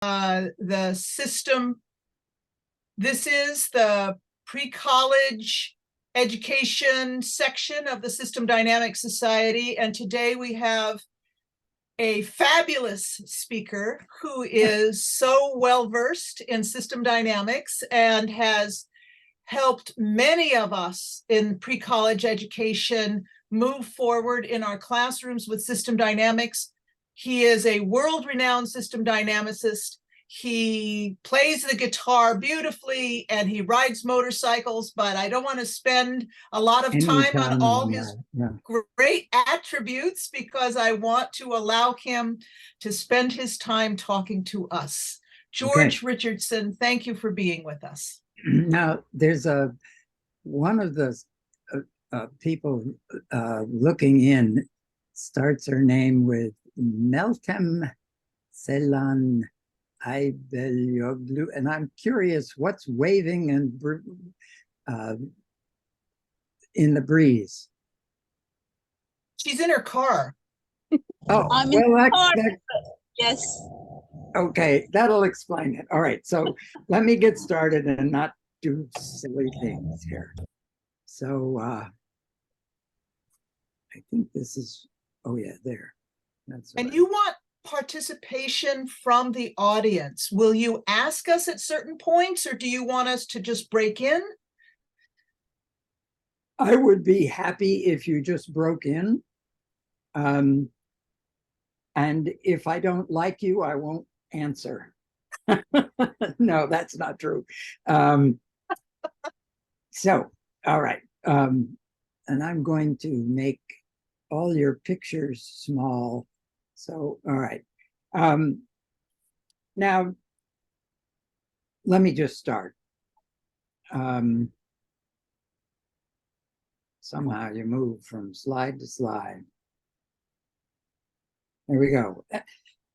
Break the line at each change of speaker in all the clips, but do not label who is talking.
the system. This is the pre-college education section of the System Dynamics Society, and today we have a fabulous speaker who is so well versed in system dynamics and has helped many of us in pre-college education move forward in our classrooms with system dynamics. He is a world-renowned system dynamicist. He plays the guitar beautifully and he rides motorcycles, but I don't want to spend a lot of time on all his great attributes because I want to allow him to spend his time talking to us. George Richardson, thank you for being with us.
Now, there's one of the people looking in starts her name with Meltem Selan Aybelyoglu, and I'm curious what's waving and in the breeze.
She's in her car.
Oh, I'm well,
yes.
Okay, that'll explain it. All right, so let me get started and not do silly things here. So I think this is, oh yeah, there.
That's and you want participation from the audience. Will you ask us at certain points or do you want us to just break in?
I would be happy if you just broke in. And if I don't like you, I won't answer. No, that's not true. So, all right. And I'm going to make all your pictures small. So, all right. Now, let me just start. Somehow you move from slide to slide. There we go.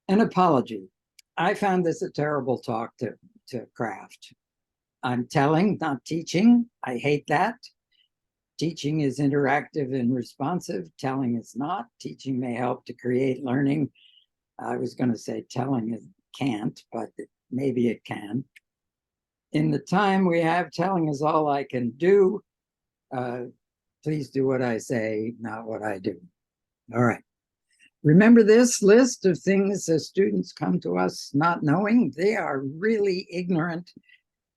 An apology. I found this a terrible talk to craft. I'm telling, not teaching. I hate that. Teaching is interactive and responsive. Telling is not. Teaching may help to create learning. I was going to say telling it can't, but maybe it can. In the time we have, telling is all I can do. Please do what I say, not what I do. All right. Remember this list of things as students come to us not knowing? They are really ignorant,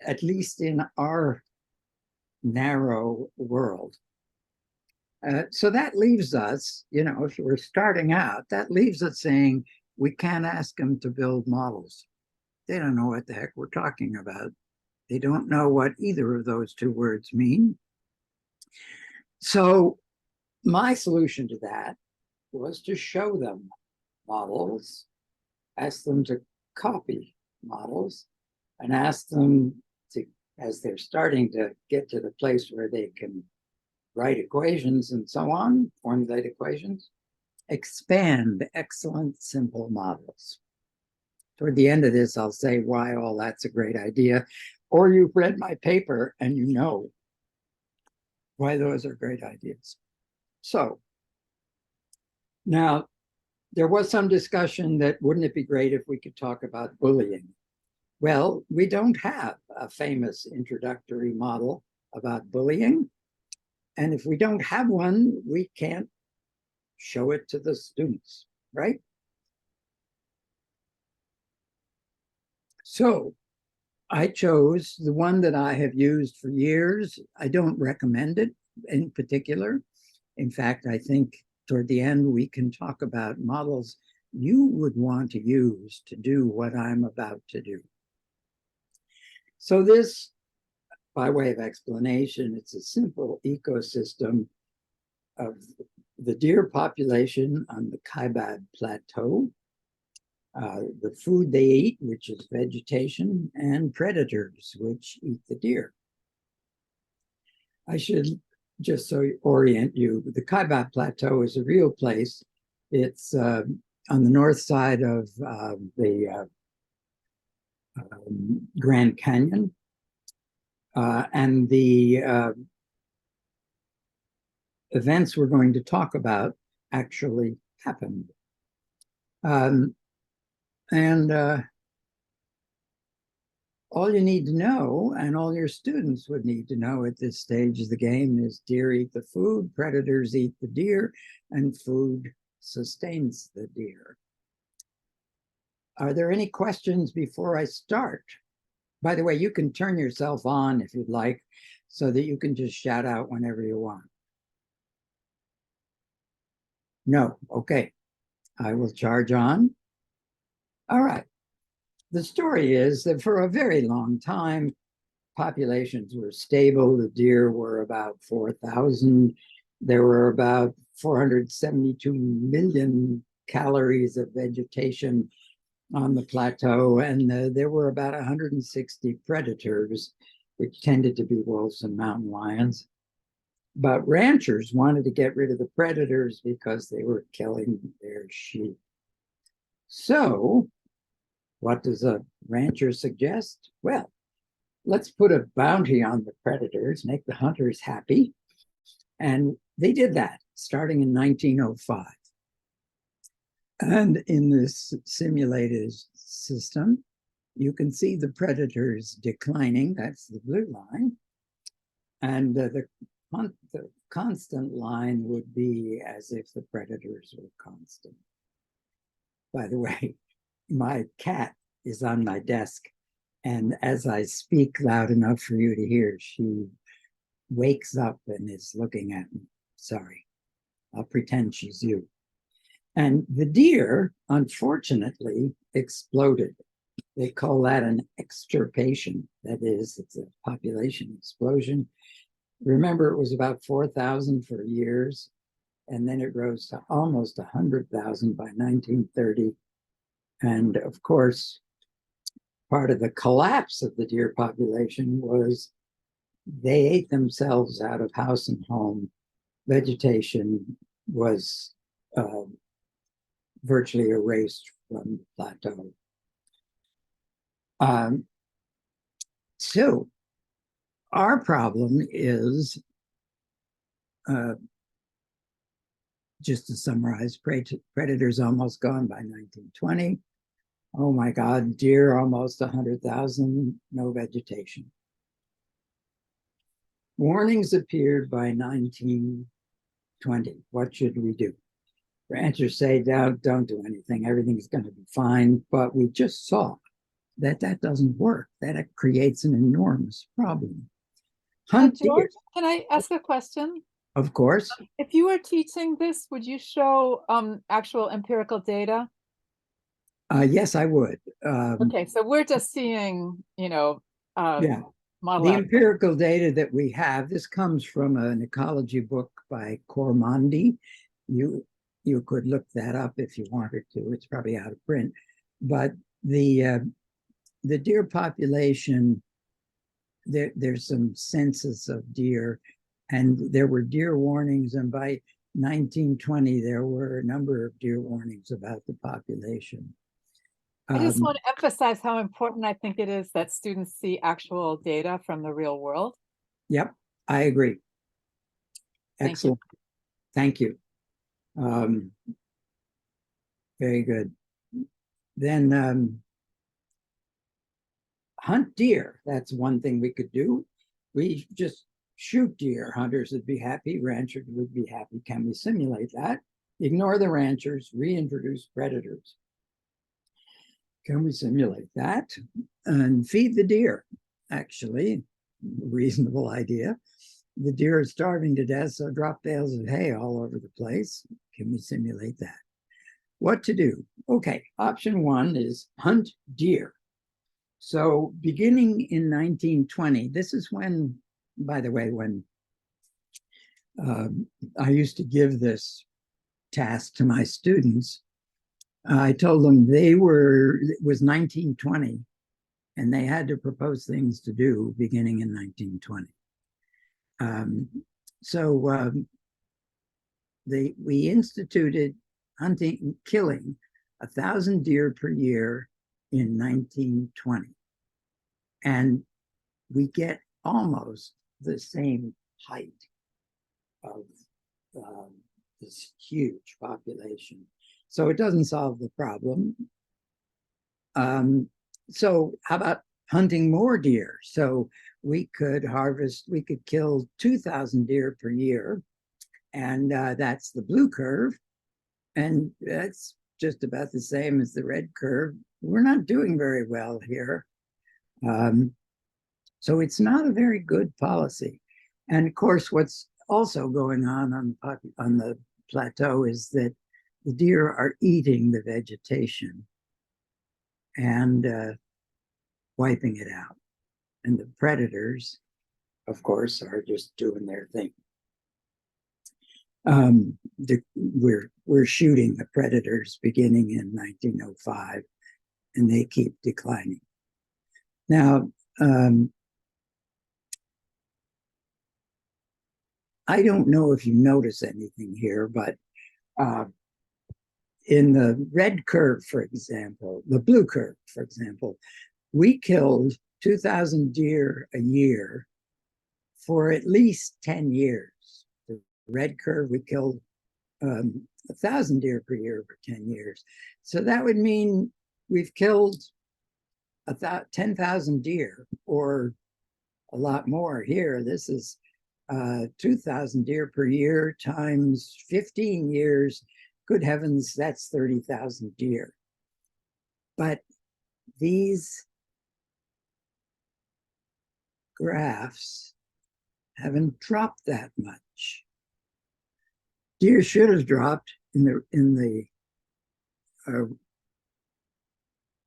at least in our narrow world. So that leaves us, you know, if we're starting out, that leaves us saying we can't ask them to build models. They don't know what the heck we're talking about. They don't know what either of those two words mean. So my solution to that was to show them models, ask them to copy models, and ask them to, as they're starting to get to the place where they can write equations and so on, formulate equations, expand excellent simple models. Toward the end of this, I'll say why all that's a great idea, or you've read my paper and you know why those are great ideas. So, now, there was some discussion that wouldn't it be great if we could talk about bullying? Well, we don't have a famous introductory model about bullying. And if we don't have one, we can't show it to the students, right? So I chose the one that I have used for years. I don't recommend it in particular. In fact, I think toward the end, we can talk about models you would want to use to do what I'm about to do. So this, by way of explanation, it's a simple ecosystem of the deer population on the Kaibab Plateau, the food they eat, which is vegetation, and predators, which eat the deer. I should just so orient you, the Kaibab Plateau is a real place. It's on the north side of the Grand Canyon. And the events we're going to talk about actually happened. all you need to know, and all your students would need to know at this stage of the game, is deer eat the food, predators eat the deer, and food sustains the deer. Are there any questions before I start? By the way, you can turn yourself on if you'd like, so that you can just shout out whenever you want. No, okay. I will charge on. All right. The story is that for a very long time, populations were stable. The deer were about 4,000. There were about 472 million calories of vegetation on the plateau, and there were about 160 predators, which tended to be wolves and mountain lions. But ranchers wanted to get rid of the predators because they were killing their sheep. So, what does a rancher suggest? Well, let's put a bounty on the predators, make the hunters happy. And they did that starting in 1905. And in this simulated system, you can see the predators declining. That's the blue line. And the constant line would be as if the predators were constant. By the way, my cat is on my desk. And as I speak loud enough for you to hear, she wakes up and is looking at me. Sorry, I'll pretend she's you. And the deer, unfortunately, exploded. They call that an extirpation. That is, it's a population explosion. Remember, it was about 4,000 for years, and then it rose to almost 100,000 by 1930. And of course, part of the collapse of the deer population was they ate themselves out of house and home. Vegetation was virtually erased from the plateau. So our problem is, just to summarize, predators almost gone by 1920. Oh my God, deer almost 100,000, no vegetation. Warnings appeared by 1920. What should we do? Ranchers say, don't do anything. Everything's going to be fine. But we just saw that that doesn't work. That it creates an enormous problem. Hunt
George,
deer.
can I ask a question?
Of course.
If you were teaching this, would you show actual empirical data?
Yes, I would.
Okay, so we're just seeing,
Yeah.
model
The
output.
empirical data that we have, this comes from an ecology book by Cormandi. You could look that up if you wanted to. It's probably out of print. But the deer population, there's some census of deer, and there were deer warnings. And by 1920, there were a number of deer warnings about the population.
I just want to emphasize how important I think it is that students see actual data from the real world.
Yep, I agree. Excellent. Thank you. Very good. Then hunt deer. That's one thing we could do. We just shoot deer. Hunters would be happy. Ranchers would be happy. Can we simulate that? Ignore the ranchers, reintroduce predators. Can we simulate that? And feed the deer, actually, reasonable idea. The deer are starving to death, so drop bales of hay all over the place. Can we simulate that? What to do? Okay, option one is hunt deer. So beginning in 1920, this is when, by the way, when I used to give this task to my students, I told them it was 1920, and they had to propose things to do beginning in 1920. We instituted killing 1,000 deer per year in 1920. And we get almost the same height of this huge population. So it doesn't solve the problem. So how about hunting more deer. So we could kill 2,000 deer per year. And that's the blue curve. And that's just about the same as the red curve. We're not doing very well here. So it's not a very good policy. And of course, what's also going on the plateau is that the deer are eating the vegetation and wiping it out. And the predators, of course, are just doing their thing. We're shooting the predators beginning in 1905, and they keep declining. Now, I don't know if you notice anything here, but in the red curve, for example, the blue curve, for example, we killed 2,000 deer a year for at least 10 years. The red curve, we killed 1,000 deer per year for 10 years. So that would mean we've killed 10,000 deer, or a lot more here. This is 2,000 deer per year times 15 years. Good heavens, that's 30,000 deer. But these graphs haven't dropped that much. Deer should have dropped in the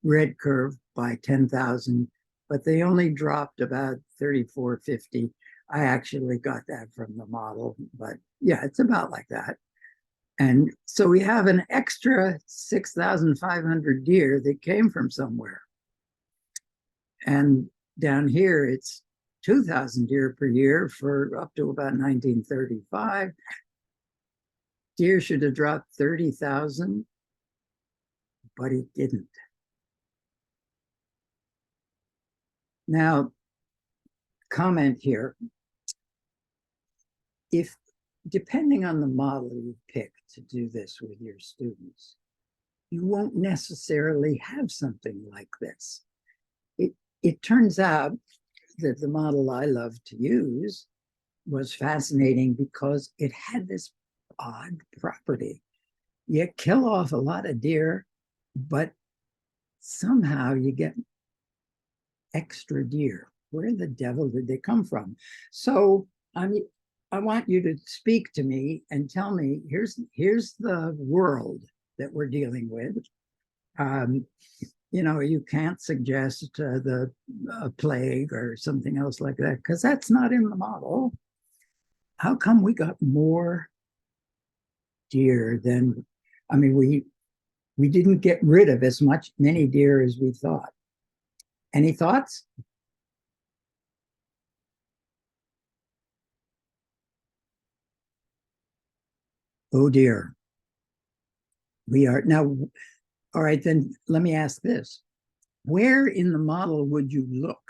red curve by 10,000, but they only dropped about 3,450. I actually got that from the model, but yeah, it's about like that. And so we have an extra 6,500 deer that came from somewhere. And down here, it's 2,000 deer per year for up to about 1935. Deer should have dropped 30,000, but it didn't. Now, comment here. If, depending on the model you pick to do this with your students, you won't necessarily have something like this. It turns out that the model I love to use was fascinating because it had this odd property. You kill off a lot of deer, but somehow you get extra deer. Where the devil did they come from? So I want you to speak to me and tell me, here's the world that we're dealing with. You know, you can't suggest the plague or something else like that, because that's not in the model. How come we got more deer than, I mean, we didn't get rid of as many deer as we thought. Any thoughts? Oh dear. We are now, all right, then let me ask this. Where in the model would you look?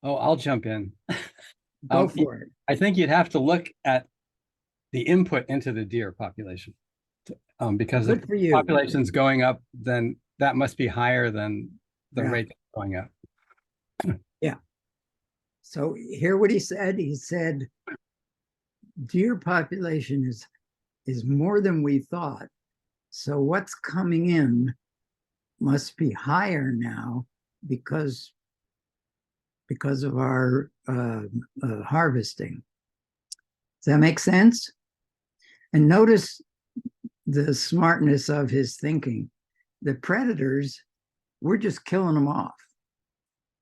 Oh, I'll jump in.
Go for it.
I think you'd have to look at the input into the deer population. Because
Good
if
for you.
the population's going up, then that must be higher than the
Yeah.
rate going up.
Yeah. So hear what he said. He said, deer population is more than we thought. So what's coming in must be higher now because of our harvesting. Does that make sense? And notice the smartness of his thinking. The predators, we're just killing them off.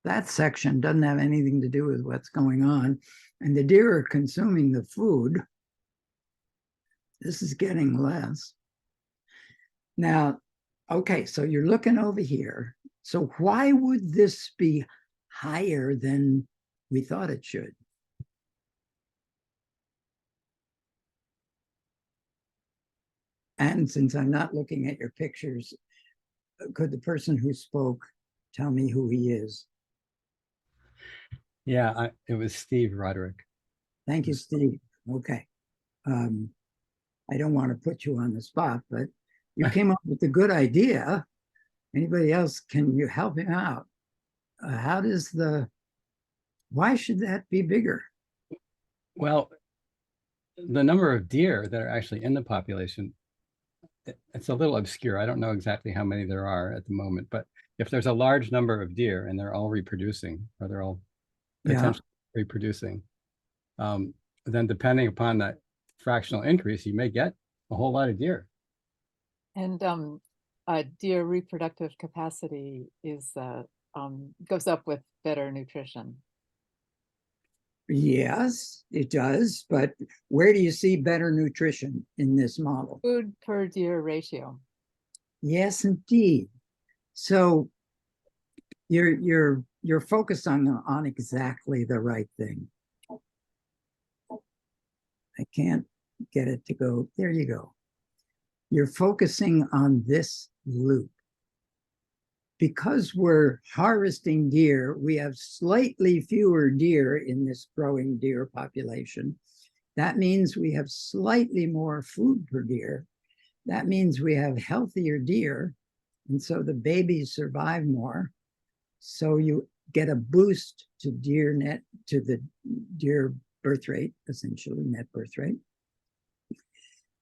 That section doesn't have anything to do with what's going on. And the deer are consuming the food. This is getting less. Now, okay, so you're looking over here. So why would this be higher than we thought it should? And since I'm not looking at your pictures, could the person who spoke tell me who he is?
Yeah, it was Steve Roderick.
Thank you, Steve. Okay. I don't want to put you on the spot, but You came up with a good idea. Anybody else, can you help him out? Why should that be bigger?
Well, the number of deer that are actually in the population, it's a little obscure. I don't know exactly how many there are at the moment, but if there's a large number of deer and they're all reproducing, or they're all potentially reproducing, then depending upon that fractional increase, you may get a whole lot of deer.
And deer reproductive capacity is goes up with better nutrition.
Yes, it does. But where do you see better nutrition in this model?
Food per deer ratio.
Yes, indeed. So you're focused on exactly the right thing. I can't get it to go. There you go. You're focusing on this loop. Because we're harvesting deer, we have slightly fewer deer in this growing deer population. That means we have slightly more food per deer. That means we have healthier deer. And so the babies survive more. So you get a boost to the deer birth rate, essentially net birth rate.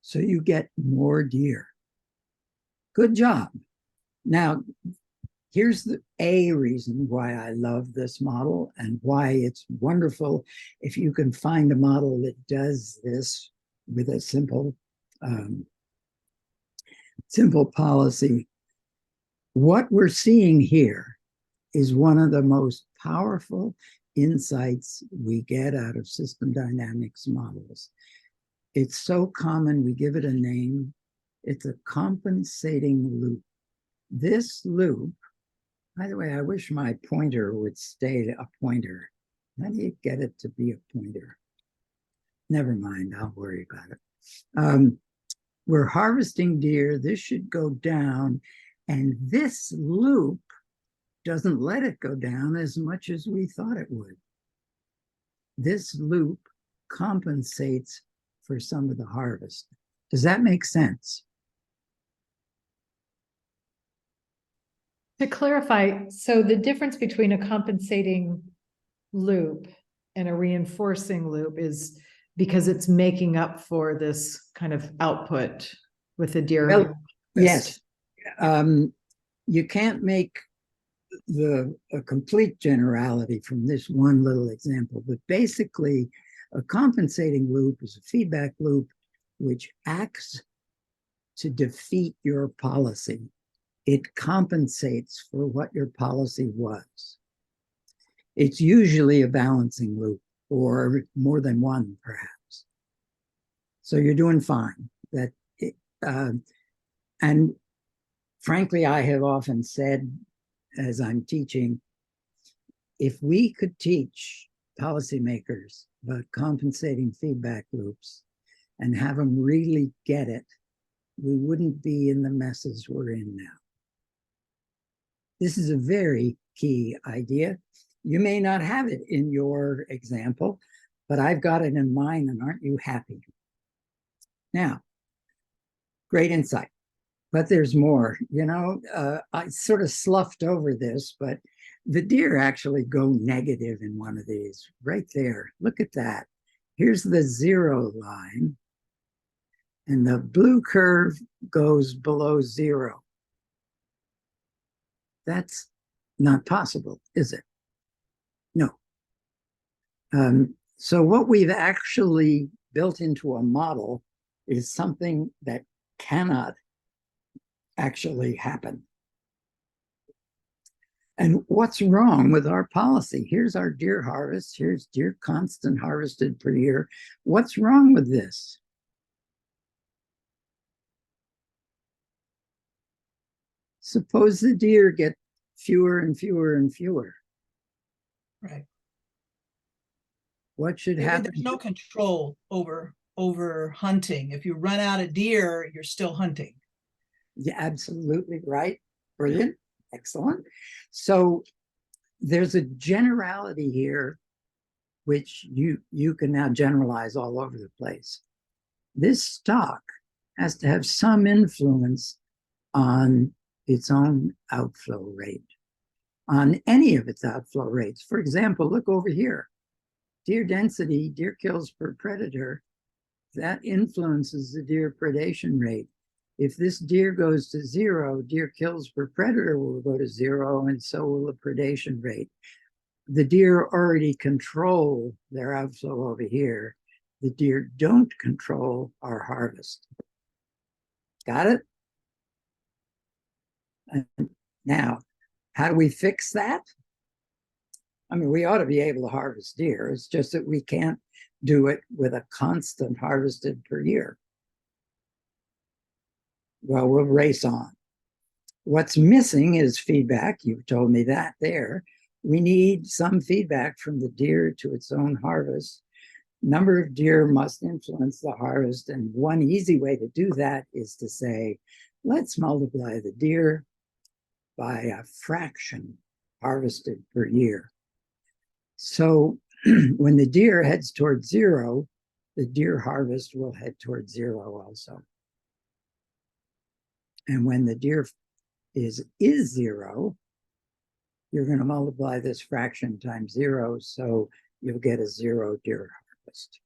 So you get more deer. Good job. Now, here's a reason why I love this model and why it's wonderful if you can find a model that does this with a simple policy. What we're seeing here is one of the most powerful insights we get out of system dynamics models. It's so common, we give it a name. It's a compensating loop. This loop, by the way, I wish my pointer would stay a pointer. How do you get it to be a pointer? Never mind, I'll worry about it. We're harvesting deer. This should go down. And this loop doesn't let it go down as much as we thought it would. This loop compensates for some of the harvest. Does that make sense?
To clarify, so the difference between a compensating loop and a reinforcing loop is because it's making up for this kind of output with the deer.
Well, yes. You can't make a complete generality from this one little example, but basically a compensating loop is a feedback loop which acts to defeat your policy. It compensates for what your policy was. It's usually a balancing loop or more than one, perhaps. So you're doing fine. And frankly, I have often said, as I'm teaching, if we could teach policymakers about compensating feedback loops and have them really get it, we wouldn't be in the messes we're in now. This is a very key idea. You may not have it in your example, but I've got it in mine, and aren't you happy? Now, great insight, but there's more. You know, I sort of sloughed over this, but the deer actually go negative in one of these right there. Look at that. Here's the 0 line, and the blue curve goes below 0. That's not possible, is it? No. So what we've actually built into a model is something that cannot actually happen. And what's wrong with our policy? Here's our deer harvest. Here's deer constant harvested per year. What's wrong with this? Suppose the deer get fewer and fewer and fewer.
Right.
What should
Maybe
happen?
there's no control over hunting. If you run out of deer, you're still hunting.
Yeah, absolutely right. Brilliant. Excellent. So there's a generality here, which you can now generalize all over the place. This stock has to have some influence on its own outflow rate, on any of its outflow rates. For example, look over here. Deer density, deer kills per predator, that influences the deer predation rate. If this deer goes to 0, deer kills per predator will go to 0, and so will the predation rate. The deer already control their outflow over here. The deer don't control our harvest. Got it? And now, how do we fix that? I mean, we ought to be able to harvest deer. It's just that we can't do it with a constant harvested per year. Well, we'll race on. What's missing is feedback. You've told me that there. We need some feedback from the deer to its own harvest. Number of deer must influence the harvest. And one easy way to do that is to say, let's multiply the deer by a fraction harvested per year. So when the deer heads towards 0, the deer harvest will head towards 0 also. And when the deer is 0, you're going to multiply this fraction times 0, so you'll get a 0 deer harvest.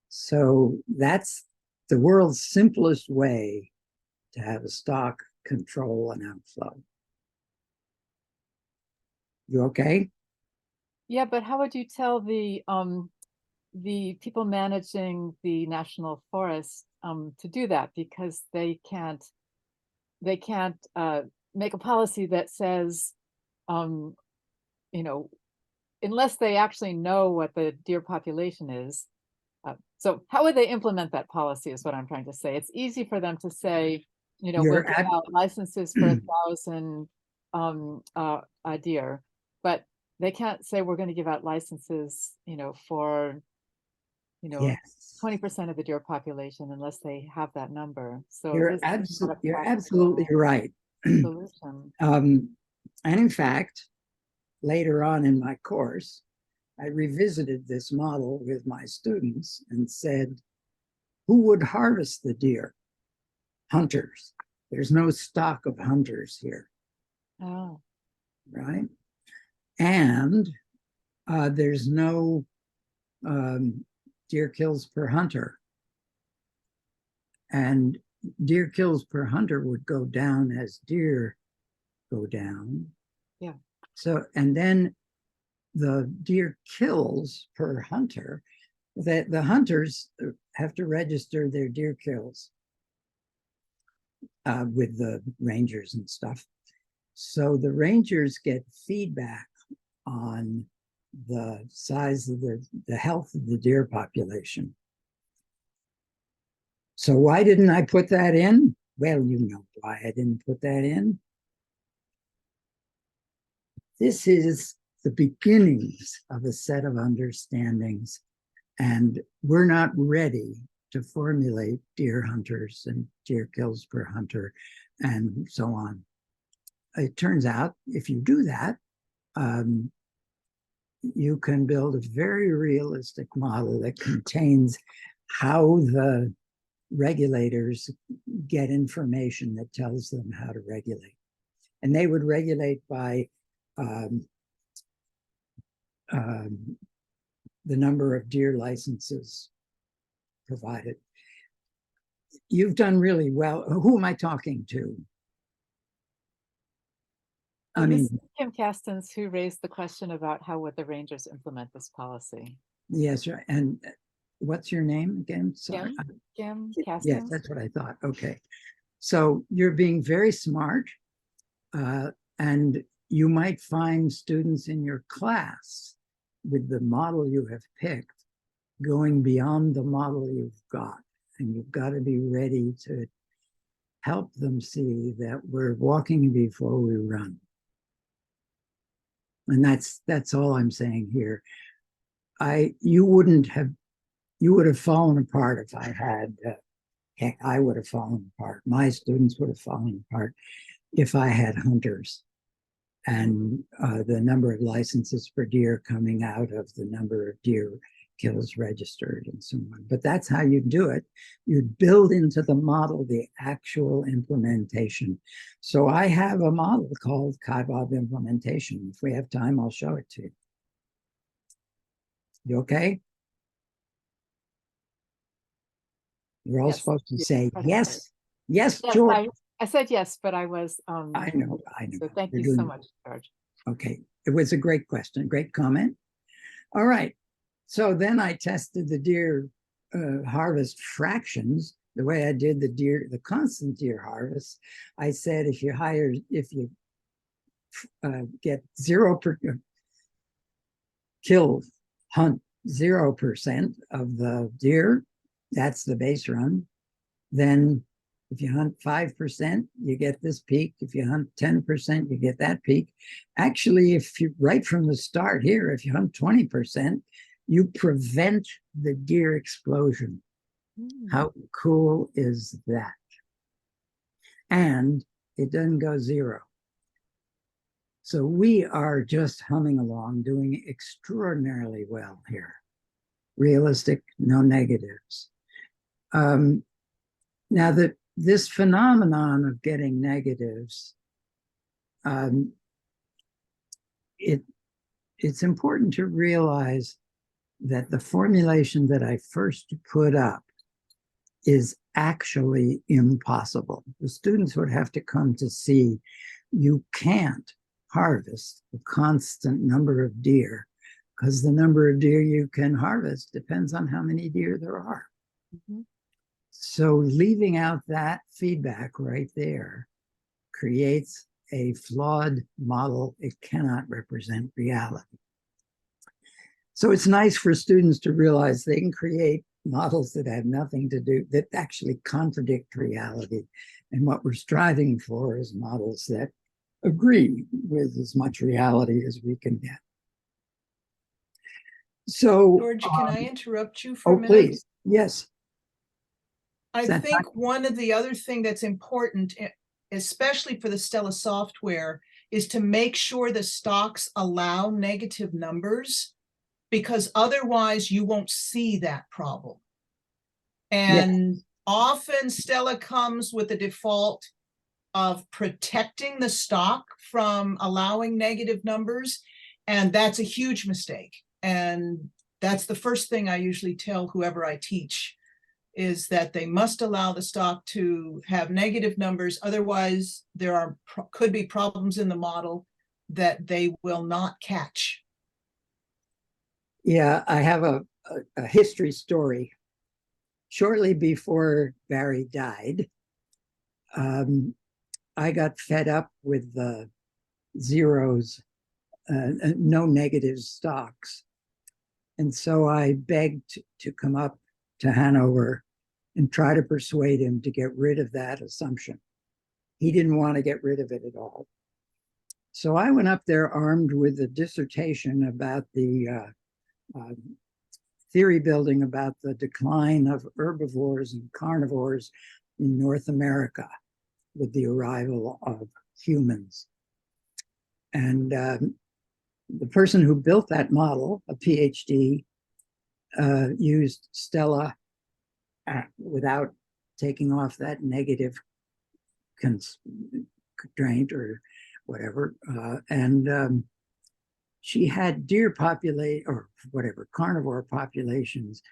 So that's the world's simplest way to have a stock control and outflow. You okay?
Yeah, but how would you tell the people managing the national forest to do that? Because they can't make a policy that says, you know, unless they actually know what the deer population is. So how would they implement that policy is what I'm trying to say. It's easy for them to say, you know, we'll give out licenses for 1,000 deer, but they can't say we're going to give out licenses, you know, for, you know,
Yes.
20% of the deer population unless they have that number. So
You're absolutely right.
Solution.
And in fact, later on in my course, I revisited this model with my students and said, who would harvest the deer? Hunters. There's no stock of hunters here.
Oh.
Right? And there's no deer kills per hunter. And deer kills per hunter would go down as deer go down.
Yeah.
So, and then the deer kills per hunter, that the hunters have to register their deer kills with the rangers and stuff. So the rangers get feedback on the size of the health of the deer population. So why didn't I put that in? Well, you know why I didn't put that in. This is the beginnings of a set of understandings, and we're not ready to formulate deer hunters and deer kills per hunter and so on. It turns out if you do that, you can build a very realistic model that contains how the regulators get information that tells them how to regulate. And they would regulate by the number of deer licenses provided. You've done really well. Who am I talking to? I mean,
Kim Castens, who raised the question about how would the rangers implement this policy.
yes, right. And what's your name again? Sorry.
Kim Castens.
Yes, that's what I thought. Okay. So you're being very smart, and you might find students in your class with the model you have picked going beyond the model you've got. And you've got to be ready to help them see that we're walking before we run. And that's all I'm saying here. You would have fallen apart if I had, heck, I would have fallen apart. My students would have fallen apart if I had hunters and the number of licenses per deer coming out of the number of deer kills registered and so on. But that's how you do it. You build into the model the actual implementation. So I have a model called KaiBob implementation. If we have time, I'll show it to you. You okay? You're all
Yes.
supposed to
Yes.
say yes. Yes,
Yes,
George.
I said yes, but I was,
I know.
so thank
You're
you so
doing-
much, George.
Okay, it was a great question, great comment. All right, so then I tested the deer harvest fractions the way I did the constant deer harvest. I said if you get 0% hunt 0% of the deer, that's the base run. Then if you hunt 5%, you get this peak. If you hunt 10%, you get that peak. Actually, if you right from the start here, if you hunt 20%, you prevent the deer explosion. How cool is that? And it doesn't go zero. So we are just humming along, doing extraordinarily well here. Realistic, no negatives. Now that this phenomenon of getting negatives, it's important to realize that the formulation that I first put up is actually impossible. The students would have to come to see you can't harvest a constant number of deer because the number of deer you can harvest depends on how many deer there are.
Mm-hmm.
So leaving out that feedback right there creates a flawed model. It cannot represent reality. So it's nice for students to realize they can create models that have nothing to do, that actually contradict reality. And what we're striving for is models that agree with as much reality as we can get. So,
George, can I interrupt you for a minute?
please, yes.
I
That-
think one of the other thing that's important, especially for the Stella software, is to make sure the stocks allow negative numbers, because otherwise you won't see that problem. And often Stella comes with the default of protecting the stock from allowing negative numbers, and that's a huge mistake. And that's the first thing I usually tell whoever I teach, is that they must allow the stock to have negative numbers. Otherwise, there could be problems in the model that they will not catch.
Yeah, I have a history story. Shortly before Barry died, I got fed up with the zeros, no negative stocks. And so I begged to come up to Hanover and try to persuade him to get rid of that assumption. He didn't want to get rid of it at all. So I went up there armed with a dissertation about the theory building about the decline of herbivores and carnivores in North America with the arrival of humans. And the person who built that model, a PhD, used Stella without taking off that negative constraint or whatever. And she had deer populate or whatever, carnivore populations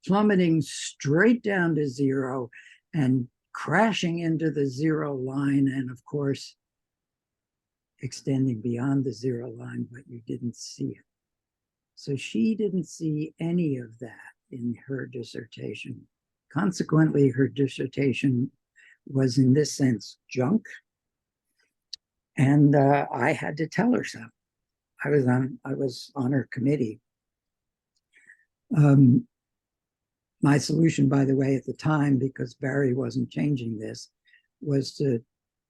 plummeting straight down to zero and crashing into the zero line. And of course, extending beyond the zero line, but you didn't see it. So she didn't see any of that in her dissertation. Consequently, her dissertation was in this sense junk. And I had to tell her so. I was on her committee. My solution, by the way, at the time, because Barry wasn't changing this, was to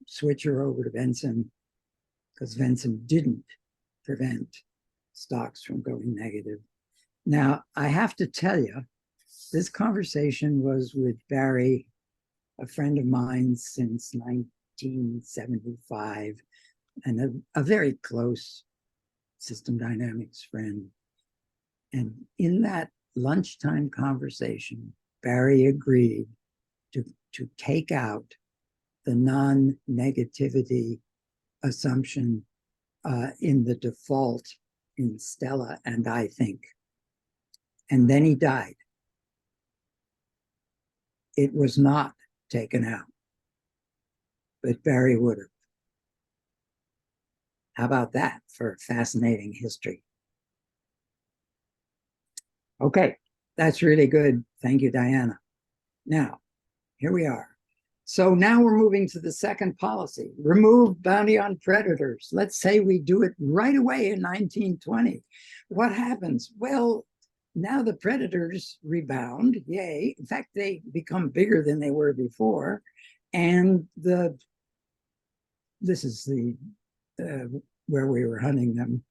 switch her over to Vensim, because Vensim didn't prevent stocks from going negative. Now, I have to tell you, this conversation was with Barry, a friend of mine since 1975, and a very close system dynamics friend. And in that lunchtime conversation, Barry agreed to take out the non-negativity assumption in the default in Stella and I think. And then he died. It was not taken out, but Barry would have. How about that for fascinating history? Okay, that's really good. Thank you, Diana. Now, here we are. So now we're moving to the second policy, remove bounty on predators. Let's say we do it right away in 1920. What happens? Well, now the predators rebound, yay. In fact, they become bigger than they were before. And this is the where we were hunting them.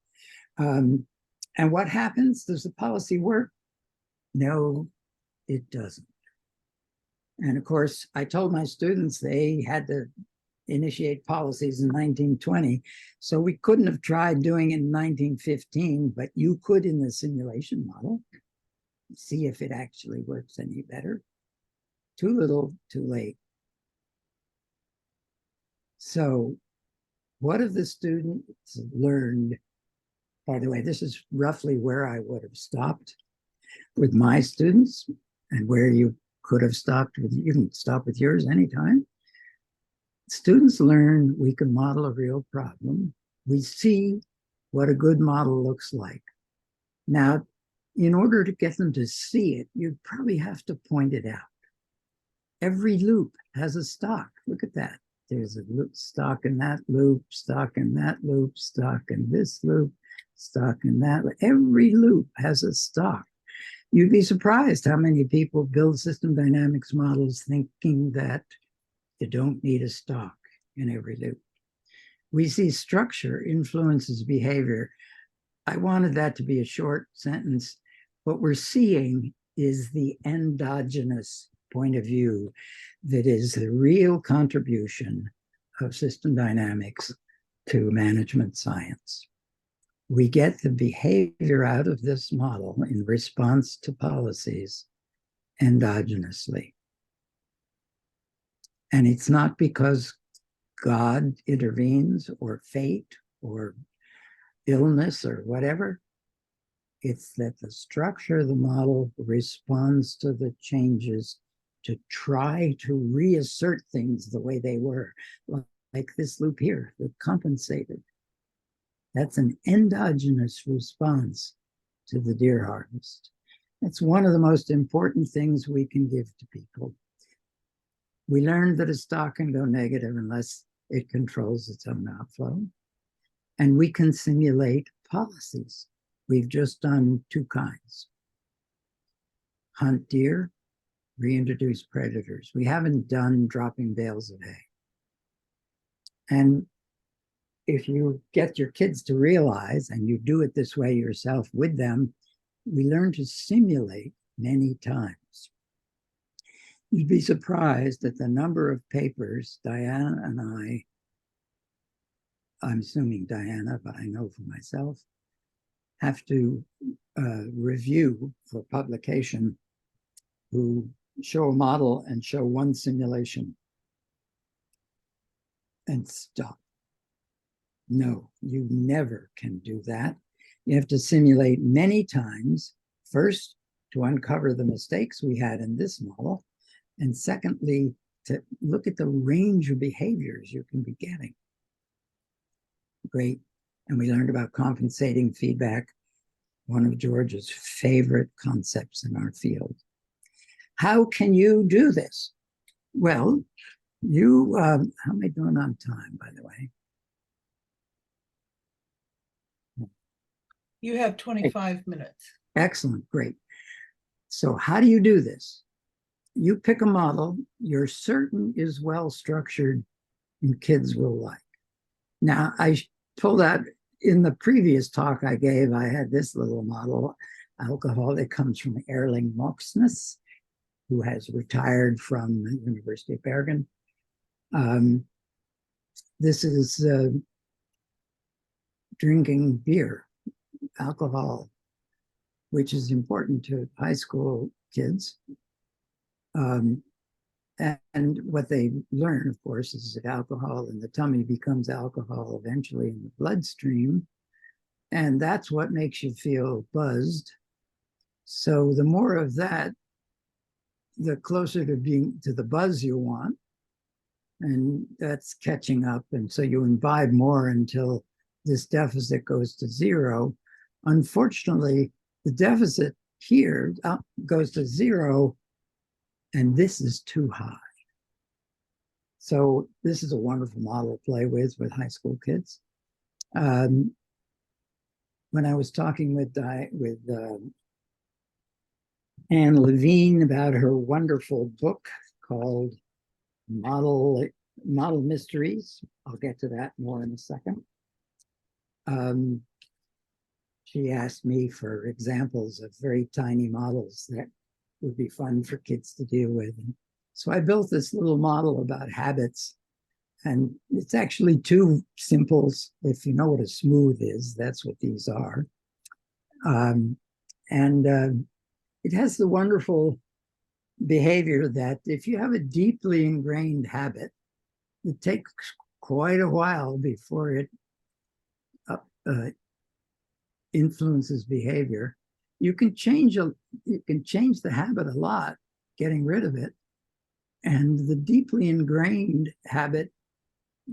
And what happens? Does the policy work? No, it doesn't. And of course, I told my students they had to initiate policies in 1920. So we couldn't have tried doing it in 1915, but you could in the simulation model see if it actually works any better. Too little, too late. So what have the students learned? By the way, this is roughly where I would have stopped with my students and where you could have stopped with, you can stop with yours anytime. Students learn we can model a real problem. We see what a good model looks like. Now, in order to get them to see it, you'd probably have to point it out. Every loop has a stock. Look at that. There's a loop, stock in that loop, stock in that loop, stock in this loop, stock in that. Every loop has a stock. You'd be surprised how many people build system dynamics models thinking that you don't need a stock in every loop. We see structure influences behavior. I wanted that to be a short sentence. What we're seeing is the endogenous point of view that is the real contribution of system dynamics to management science. We get the behavior out of this model in response to policies endogenously. And it's not because God intervenes or fate or illness or whatever. It's that the structure of the model responds to the changes to try to reassert things the way they were, like this loop here that compensated. That's an endogenous response to the deer harvest. That's one of the most important things we can give to people. We learned that a stock can go negative unless it controls its own outflow. And we can simulate policies. We've just done two kinds. Hunt deer, reintroduce predators. We haven't done dropping bales of hay. And if you get your kids to realize, and you do it this way yourself with them, we learn to simulate many times. You'd be surprised at the number of papers Diana and I'm assuming Diana, but I know for myself, have to review for publication who show a model and show one simulation and stop. No, you never can do that. You have to simulate many times, first to uncover the mistakes we had in this model, and secondly, to look at the range of behaviors you can be getting. Great. And we learned about compensating feedback, one of George's favorite concepts in our field. How can you do this? Well, you, how am I doing on time, by the way?
You have 25 minutes.
Excellent, great. So how do you do this? You pick a model you're certain is well structured and kids will like. Now, I told that in the previous talk I gave, I had this little model, alcohol, that comes from Erling Moxnes, who has retired from the University of Bergen. This is drinking beer, alcohol, which is important to high school kids. And what they learn, of course, is that alcohol in the tummy becomes alcohol eventually in the bloodstream. And that's what makes you feel buzzed. So the more of that, the closer to being to the buzz you want. And that's catching up. And so you imbibe more until this deficit goes to zero. Unfortunately, the deficit here goes to zero, and this is too high. So this is a wonderful model to play with high school kids. When I was talking with Anne Levine about her wonderful book called Model Mysteries, I'll get to that more in a second. She asked me for examples of very tiny models that would be fun for kids to deal with. So I built this little model about habits, and it's actually two simples. If you know what a smooth is, that's what these are. It has the wonderful behavior that if you have a deeply ingrained habit, it takes quite a while before it influences behavior. You can change the habit a lot, getting rid of it, and the deeply ingrained habit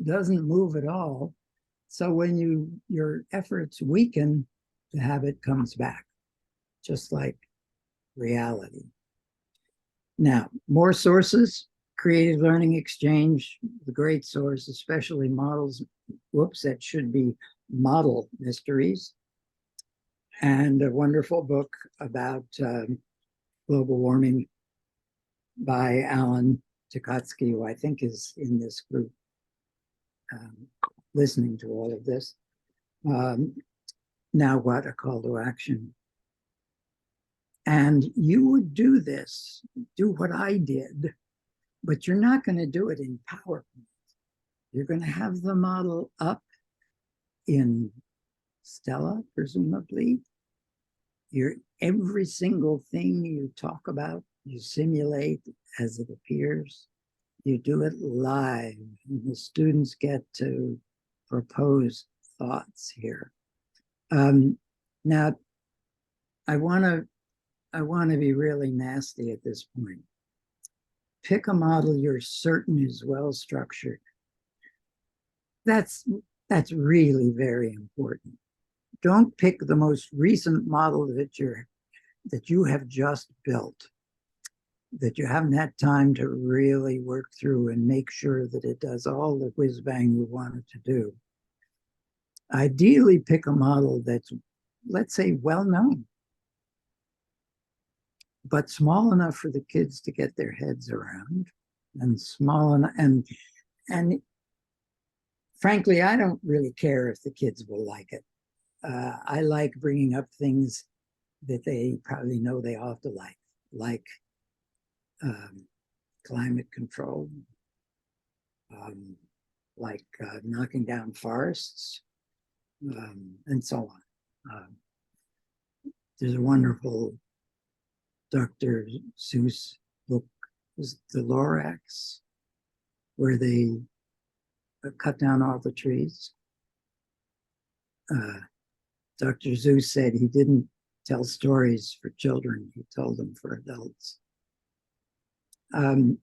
doesn't move at all. So when your efforts weaken, the habit comes back, just like reality. Now, more sources, creative learning exchange, the great source, especially models, that should be model mysteries, and a wonderful book about global warming by Alan Tukotsky, who I think is in this group listening to all of this. Now what? A call to action. And you would do this, do what I did, but you're not going to do it in PowerPoint. You're going to have the model up in Stella, presumably. Every single thing you talk about, you simulate as it appears. You do it live, and the students get to propose thoughts here. Now, I want to be really nasty at this point. Pick a model you're certain is well structured. That's really very important. Don't pick the most recent model that you have just built, that you haven't had time to really work through and make sure that it does all the whiz bang you want it to do. Ideally, pick a model that's, let's say, well known, but small enough for the kids to get their heads around, and small enough, and frankly, I don't really care if the kids will like it. I like bringing up things that they probably know they ought to like climate control, like knocking down forests, and so on. There's a wonderful Dr. Seuss book, was The Lorax, where they cut down all the trees. Dr. Seuss said he didn't tell stories for children, he told them for adults. And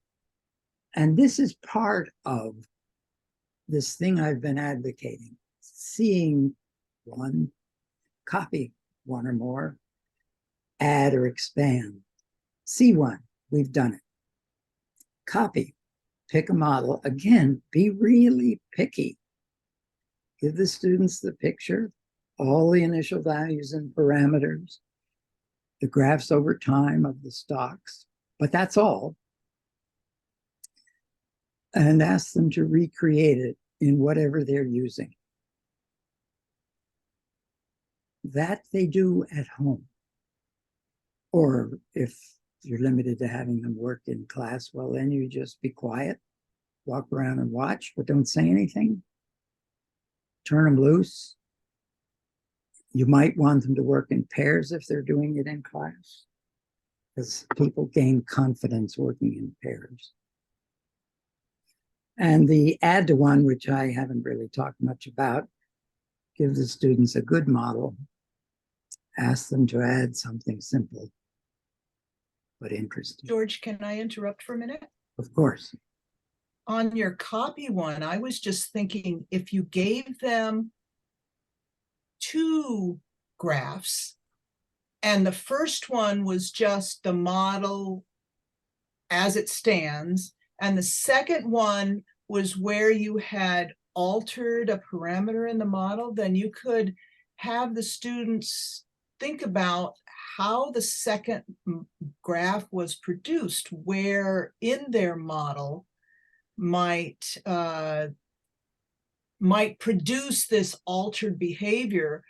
this is part of this thing I've been advocating, seeing one, copy one or more, add or expand. See one, we've done it. Copy, pick a model. Again, be really picky. Give the students the picture, all the initial values and parameters, the graphs over time of the stocks, but that's all. And ask them to recreate it in whatever they're using. That they do at home. Or if you're limited to having them work in class, well, then you just be quiet, walk around and watch, but don't say anything. Turn them loose. You might want them to work in pairs if they're doing it in class, because people gain confidence working in pairs. And the add to one, which I haven't really talked much about, give the students a good model, ask them to add something simple but interesting.
George, can I interrupt for a minute?
Of course.
On your copy one, I was just thinking if you gave them two graphs and the first one was just the model as it stands, and the second one was where you had altered a parameter in the model, then you could have the students think about how the second graph was produced, where in their model might produce this altered behavior.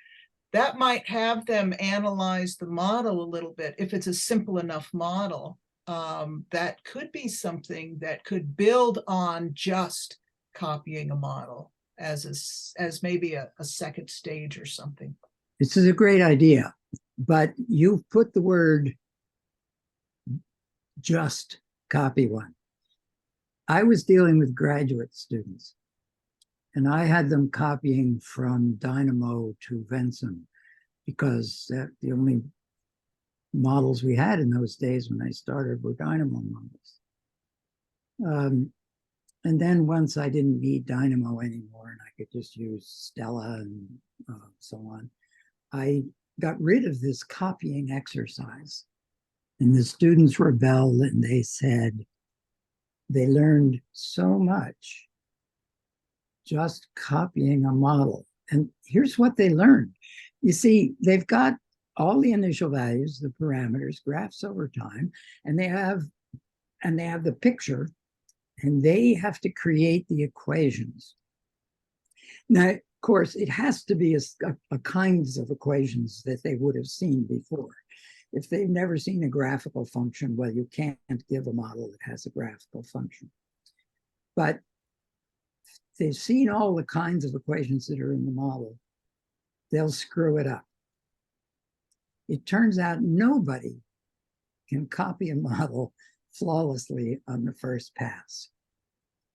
That might have them analyze the model a little bit. If it's a simple enough model, that could be something that could build on just copying a model as maybe a second stage or something.
This is a great idea, but you've put the word just copy one. I was dealing with graduate students, and I had them copying from Dynamo to Vensim because the only models we had in those days when I started were Dynamo models. And then once I didn't need Dynamo anymore and I could just use Stella and so on, I got rid of this copying exercise. And the students rebelled and they said they learned so much just copying a model. And here's what they learned. You see, they've got all the initial values, the parameters, graphs over time, and they have the picture, and they have to create the equations. Now, of course, it has to be a kinds of equations that they would have seen before. If they've never seen a graphical function, well, you can't give a model that has a graphical function. But they've seen all the kinds of equations that are in the model, they'll screw it up. It turns out nobody can copy a model flawlessly on the first pass.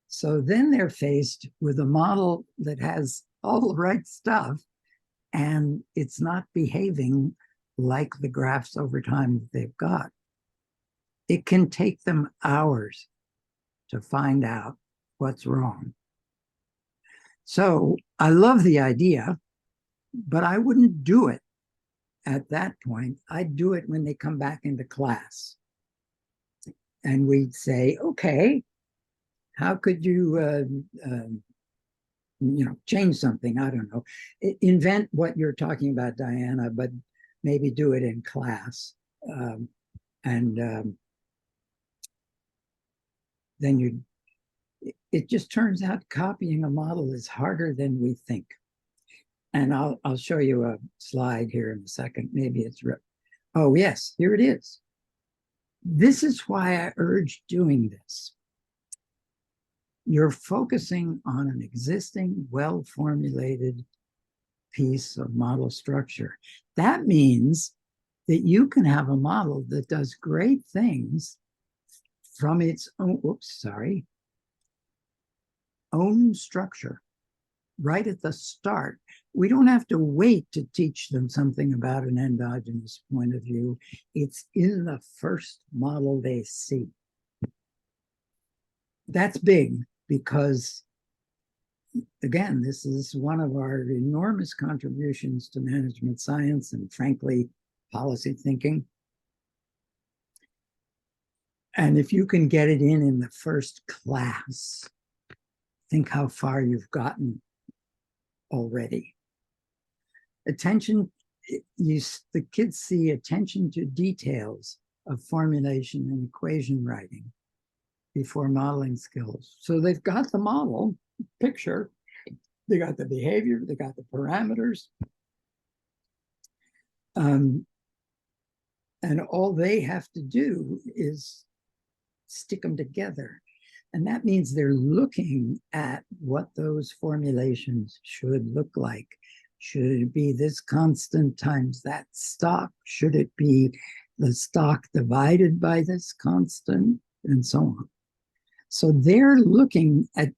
So then they're faced with a model that has all the right stuff, and it's not behaving like the graphs over time that they've got. It can take them hours to find out what's wrong. So I love the idea, but I wouldn't do it at that point. I'd do it when they come back into class. And we'd say, okay, how could you, change something? I don't know. Invent what you're talking about, Diana, but maybe do it in class. Then it just turns out copying a model is harder than we think. And I'll show you a slide here in a second. Maybe it's, oh yes, here it is. This is why I urge doing this. You're focusing on an existing, well-formulated piece of model structure. That means that you can have a model that does great things from its own structure right at the start. We don't have to wait to teach them something about an endogenous point of view. It's in the first model they see. That's big because, again, this is one of our enormous contributions to management science and, frankly, policy thinking. And if you can get it in the first class, think how far you've gotten already. Attention, the kids see attention to details of formulation and equation writing before modeling skills. So they've got the model picture, they got the behavior, they got the parameters. And all they have to do is stick them together. And that means they're looking at what those formulations should look like Should it be this constant times that stock? Should it be the stock divided by this constant? And so on. So they're looking at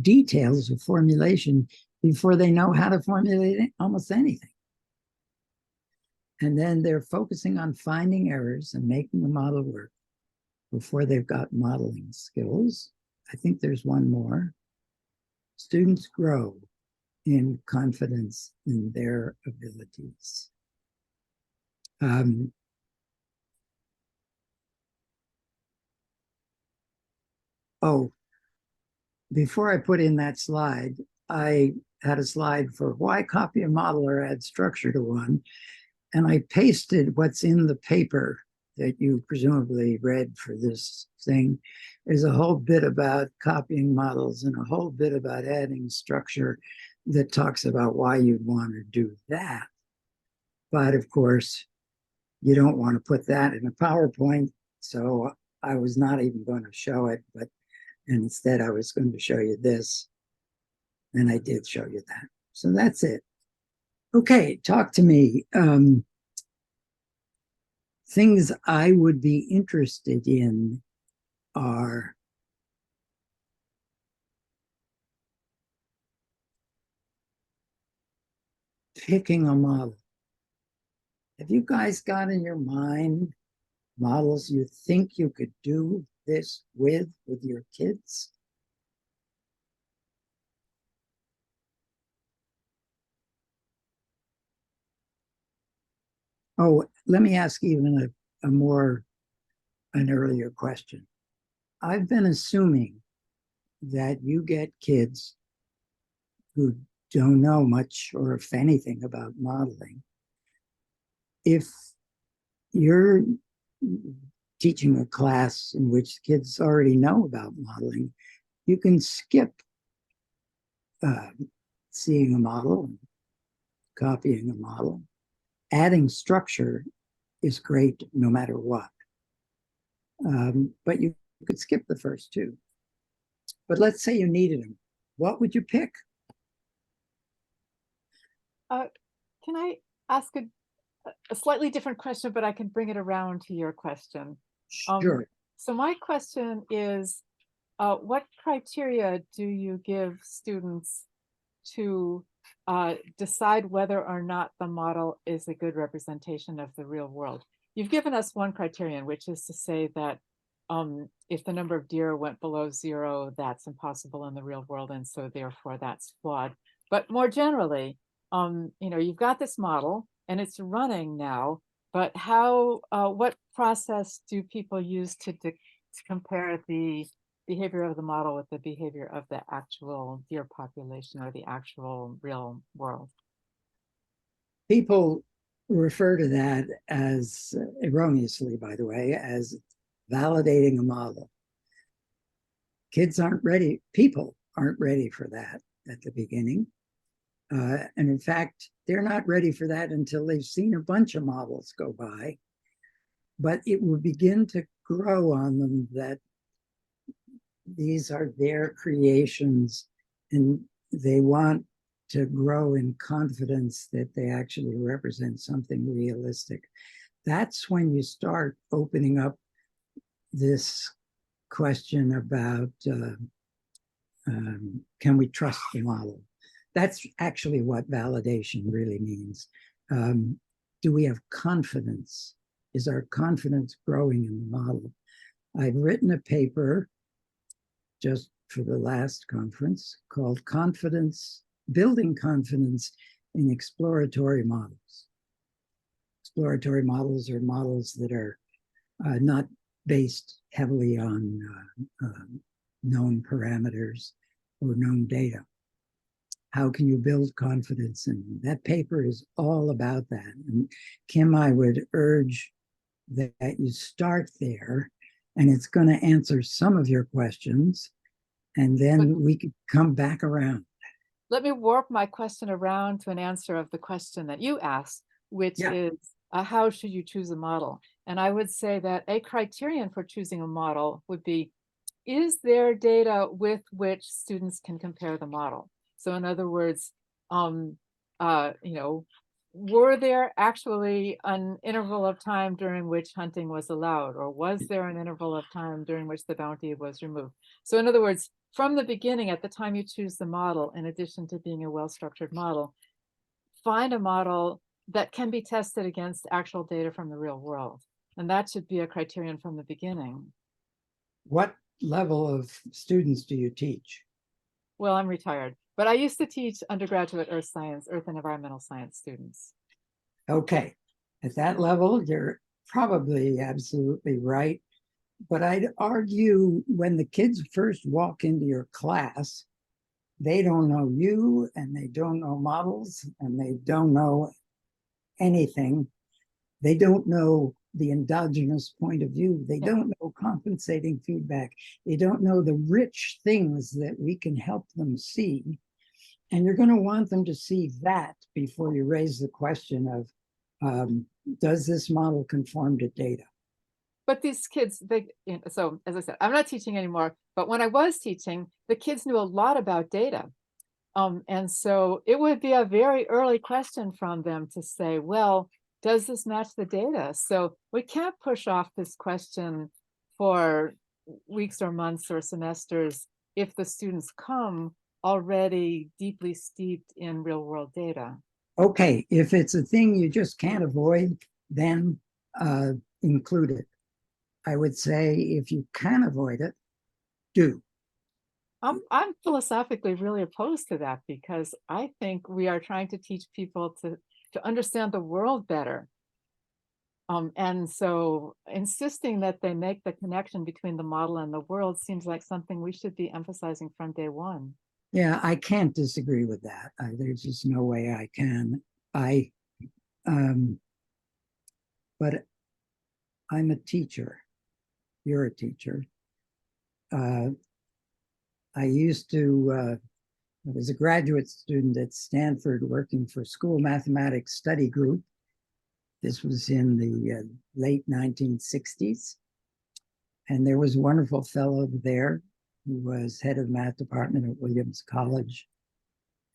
details of formulation before they know how to formulate almost anything. And then they're focusing on finding errors and making the model work before they've got modeling skills. I think there's one more. Students grow in confidence in their abilities. Oh, before I put in that slide, I had a slide for why copy a model or add structure to one. And I pasted what's in the paper that you presumably read for this thing. There's a whole bit about copying models and a whole bit about adding structure that talks about why you'd want to do that. But of course, you don't want to put that in a PowerPoint. So I was not even going to show it, but instead I was going to show you this. And I did show you that. So that's it. Okay, talk to me. Things I would be interested in are picking a model. Have you guys got in your mind models you think you could do this with your kids? Oh, let me ask even an earlier question. I've been assuming that you get kids who don't know much or if anything about modeling. If you're teaching a class in which kids already know about modeling, you can skip seeing a model, copying a model. Adding structure is great no matter what. But you could skip the first two. But let's say you needed them. What would you pick?
Can I ask a slightly different question, but I can bring it around to your question?
Sure.
So my question is, what criteria do you give students to decide whether or not the model is a good representation of the real world? You've given us one criterion, which is to say that if the number of deer went below 0, that's impossible in the real world, and so therefore that's flawed. But more generally, you've got this model and it's running now, but what process do people use to compare the behavior of the model with the behavior of the actual deer population or the actual real world?
People refer to that as, erroneously, by the way, as validating a model. Kids aren't ready, people aren't ready for that at the beginning. And in fact, they're not ready for that until they've seen a bunch of models go by. But it will begin to grow on them that these are their creations and they want to grow in confidence that they actually represent something realistic. That's when you start opening up this question about can we trust the model? That's actually what validation really means. Do we have confidence? Is our confidence growing in the model? I've written a paper just for the last conference called Building Confidence in Exploratory Models. Exploratory models are models that are not based heavily on known parameters or known data. How can you build confidence in them? That paper is all about that. And Kim, I would urge that you start there, and it's going to answer some of your questions, and then we could come back around.
Let me warp my question around to an answer of the question that you asked, which is, how should you choose a model? And I would say that a criterion for choosing a model would be, is there data with which students can compare the model? So in other words, you know, were there actually an interval of time during which hunting was allowed, or was there an interval of time during which the bounty was removed? So in other words, from the beginning, at the time you choose the model, in addition to being a well-structured model, find a model that can be tested against actual data from the real world. And that should be a criterion from the beginning.
What level of students do you teach?
Well, I'm retired, but I used to teach undergraduate earth and environmental science students.
Okay, at that level, you're probably absolutely right. But I'd argue when the kids first walk into your class, they don't know you and they don't know models and they don't know anything. They don't know the endogenous point of view. They don't know compensating feedback. They don't know the rich things that we can help them see. And you're going to want them to see that before you raise the question of, does this model conform to data?
But these kids, so as I said, I'm not teaching anymore, but when I was teaching, the kids knew a lot about data. And so it would be a very early question from them to say, well, does this match the data? So we can't push off this question for weeks or months or semesters if the students come already deeply steeped in real world data.
Okay, if it's a thing you just can't avoid, then include it. I would say if you can avoid it, do.
I'm philosophically really opposed to that, because I think we are trying to teach people to understand the world better. And so insisting that they make the connection between the model and the world seems like something we should be emphasizing from day one.
Yeah, I can't disagree with that. There's just no way I can. But I'm a teacher. You're a teacher. I used to, I was a graduate student at Stanford working for School Mathematics Study Group. This was in the late 1960s. And there was a wonderful fellow there who was head of math department at Williams College.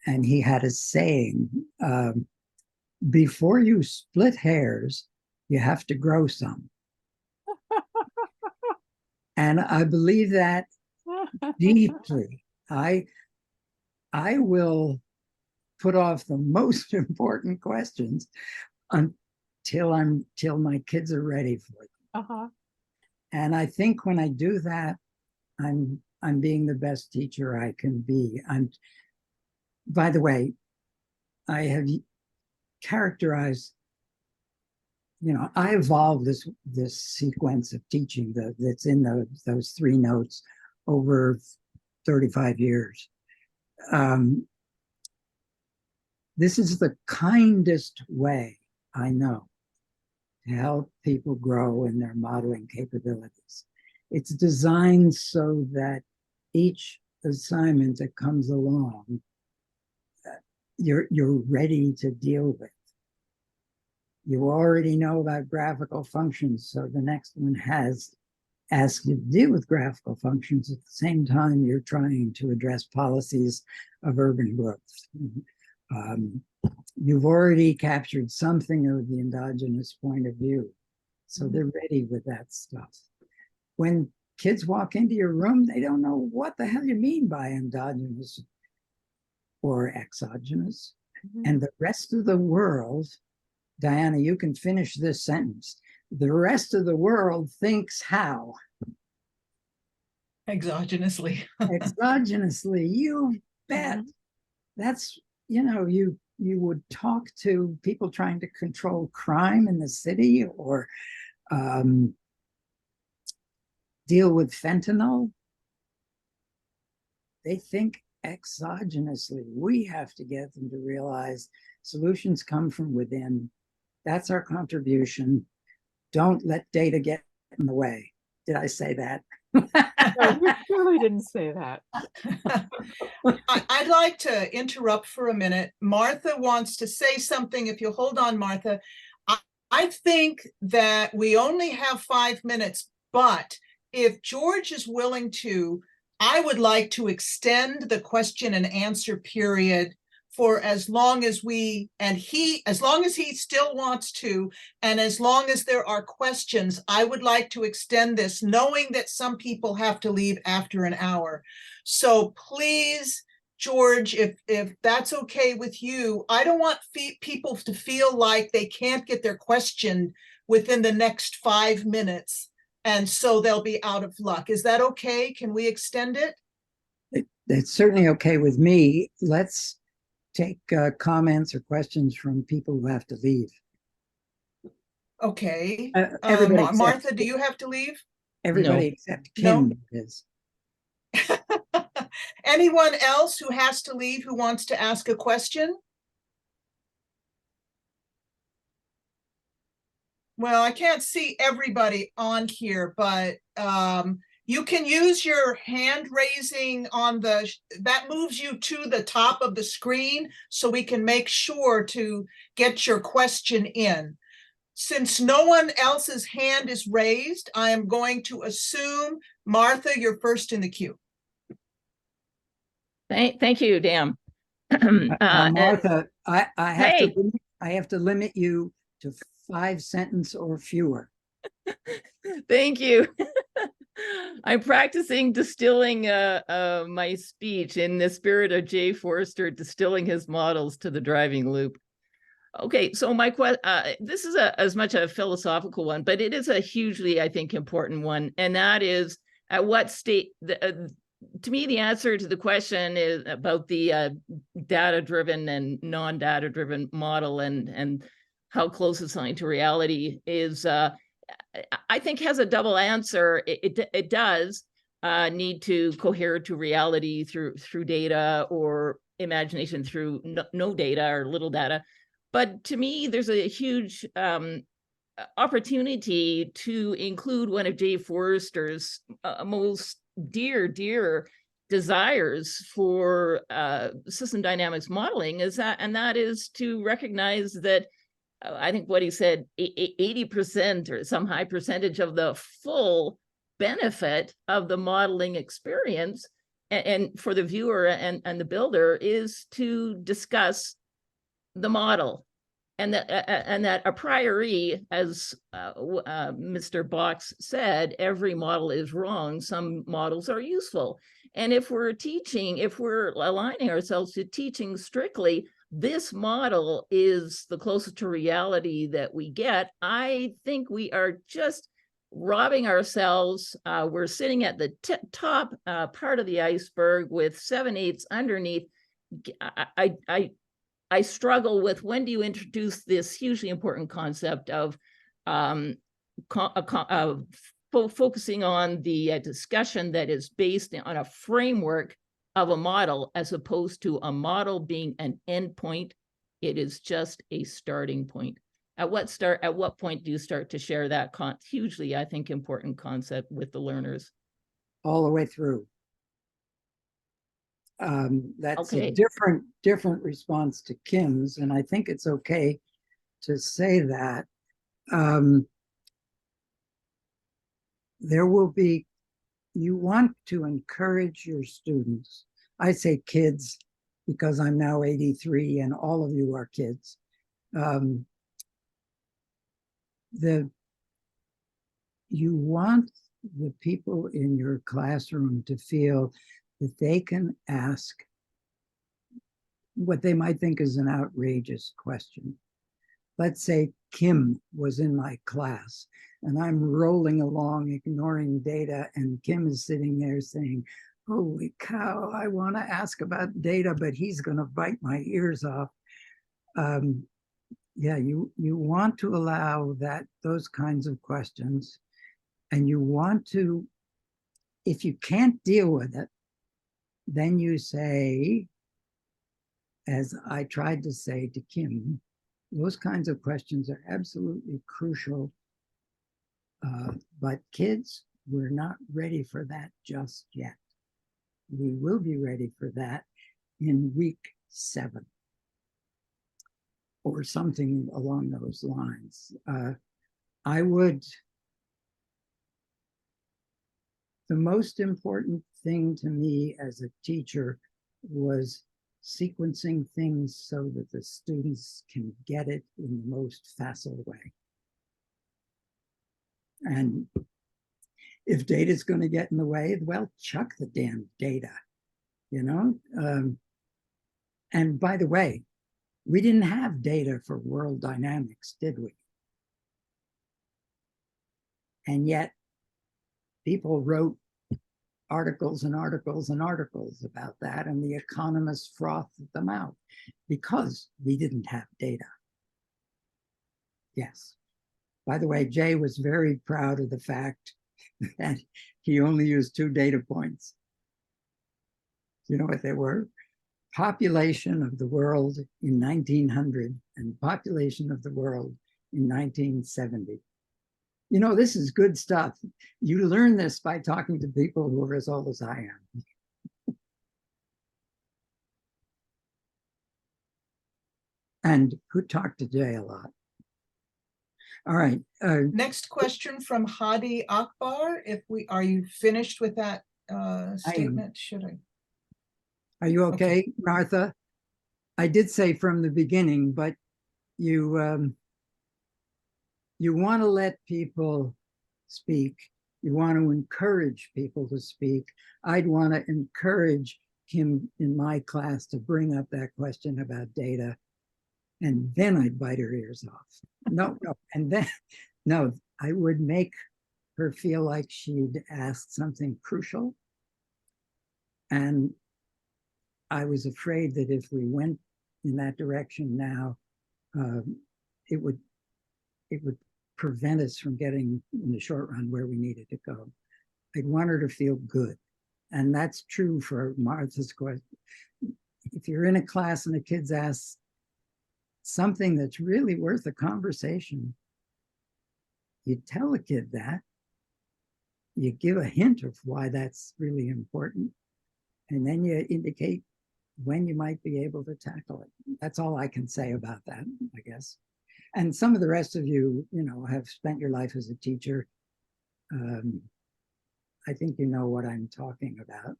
And he had a saying, before you split hairs, you have to grow some. And I believe that deeply. I will put off the most important questions until my kids are ready for them.
Uh-huh.
And I think when I do that, I'm being the best teacher I can be. By the way, I have characterized, I evolved this sequence of teaching that's in those 3 notes over 35 years. This is the kindest way I know to help people grow in their modeling capabilities. It's designed so that each assignment that comes along, you're ready to deal with. You already know about graphical functions, so the next one asks you to deal with graphical functions at the same time you're trying to address policies of urban growth. You've already captured something of the endogenous point of view, so they're ready with that stuff. When kids walk into your room, they don't know what the hell you mean by endogenous or exogenous. And the rest of the world, Diana, you can finish this sentence. The rest of the world thinks how?
Exogenously.
Exogenously, you bet. That's, you would talk to people trying to control crime in the city or deal with fentanyl. They think exogenously. We have to get them to realize solutions come from within. That's our contribution. Don't let data get in the way. Did I say that?
No, you clearly didn't say that.
I'd like to interrupt for a minute. Martha wants to say something. If you hold on, Martha. I think that we only have 5 minutes, but if George is willing to, I would like to extend the question and answer period for as long as as long as he still wants to, and as long as there are questions, I would like to extend this, knowing that some people have to leave after an hour. So please, George, if that's okay with you, I don't want people to feel like they can't get their question within the next 5 minutes, and so they'll be out of luck. Is that okay? Can we extend it?
It's certainly okay with me. Let's take comments or questions from people who have to leave.
Okay.
Everybody except-
Martha, do you have to leave?
Everybody
No.
except
No.
Kim is.
Anyone else who has to leave who wants to ask a question? Well, I can't see everybody on here, but you can use your hand raising on that moves you to the top of the screen so we can make sure to get your question in. Since no one else's hand is raised, I am going to assume, Martha, you're first in the queue.
Thank you, Dan.
Martha, I
Hey.
have to limit you to 5 sentences or fewer.
Thank you. I'm practicing distilling my speech in the spirit of Jay Forrester distilling his models to the driving loop. Okay, so my question, this is as much a philosophical one, but it is a hugely, I think, important one, and that is at what state. To me, the answer to the question is about the data-driven and non-data-driven model, and how close it's lying to reality is. I think has a double answer. It does need to cohere to reality through data, or imagination through no data or little data. But to me, there's a huge opportunity to include one of Jay Forrester's most dear desires for system dynamics modeling and that is to recognize that I think what he said, 80% or some high percentage of the full benefit of the modeling experience and for the viewer and the builder is to discuss the model. And that a priori, as Mr. Box said, every model is wrong. Some models are useful. And if we're aligning ourselves to teaching strictly, this model is the closest to reality that we get. I think we are just robbing ourselves. We're sitting at the top part of the iceberg with 7/8 underneath. I struggle with when do you introduce this hugely important concept of focusing on the discussion that is based on a framework of a model as opposed to a model being an endpoint. It is just a starting point. At what point do you start to share that hugely, I think, important concept with the learners?
All the way through. That's
Okay.
a different response to Kim's, and I think it's okay to say that. There will be, you want to encourage your students. I say kids because I'm now 83 and all of you are kids. You want the people in your classroom to feel that they can ask what they might think is an outrageous question. Let's say Kim was in my class and I'm rolling along ignoring data, and Kim is sitting there saying, holy cow, I want to ask about data, but he's going to bite my ears off. Yeah, you want to allow those kinds of questions, and you want to, if you can't deal with it, then you say, as I tried to say to Kim, those kinds of questions are absolutely crucial. But kids, we're not ready for that just yet. We will be ready for that in week 7 or something along those lines. The most important thing to me as a teacher was sequencing things so that the students can get it in the most facile way. And if data is going to get in the way, well, chuck the damn data, you know? And by the way, we didn't have data for world dynamics, did we? And yet people wrote articles and articles and articles about that, and the economists frothed them out because we didn't have data. Yes. By the way, Jay was very proud of the fact that he only used 2 data points. You know what they were? Population of the world in 1900 and population of the world in 1970. You know, this is good stuff. You learn this by talking to people who are as old as I am. And who talked to Jay a lot. All right.
Next question from Hadi Akbar. Are you finished with that statement? Should I?
Are you okay, Martha? I did say from the beginning, but you want to let people speak. You want to encourage people to speak. I'd want to encourage him in my class to bring up that question about data, and then I'd bite her ears off. No, and then, no, I would make her feel like she'd asked something crucial. And I was afraid that if we went in that direction now, it would prevent us from getting in the short run where we needed to go. I'd want her to feel good. And that's true for Martha's question. If you're in a class and the kids ask something that's really worth a conversation, you tell a kid that, you give a hint of why that's really important, and then you indicate when you might be able to tackle it. That's all I can say about that, I guess. And some of the rest of you, you know, have spent your life as a teacher. I think you know what I'm talking about.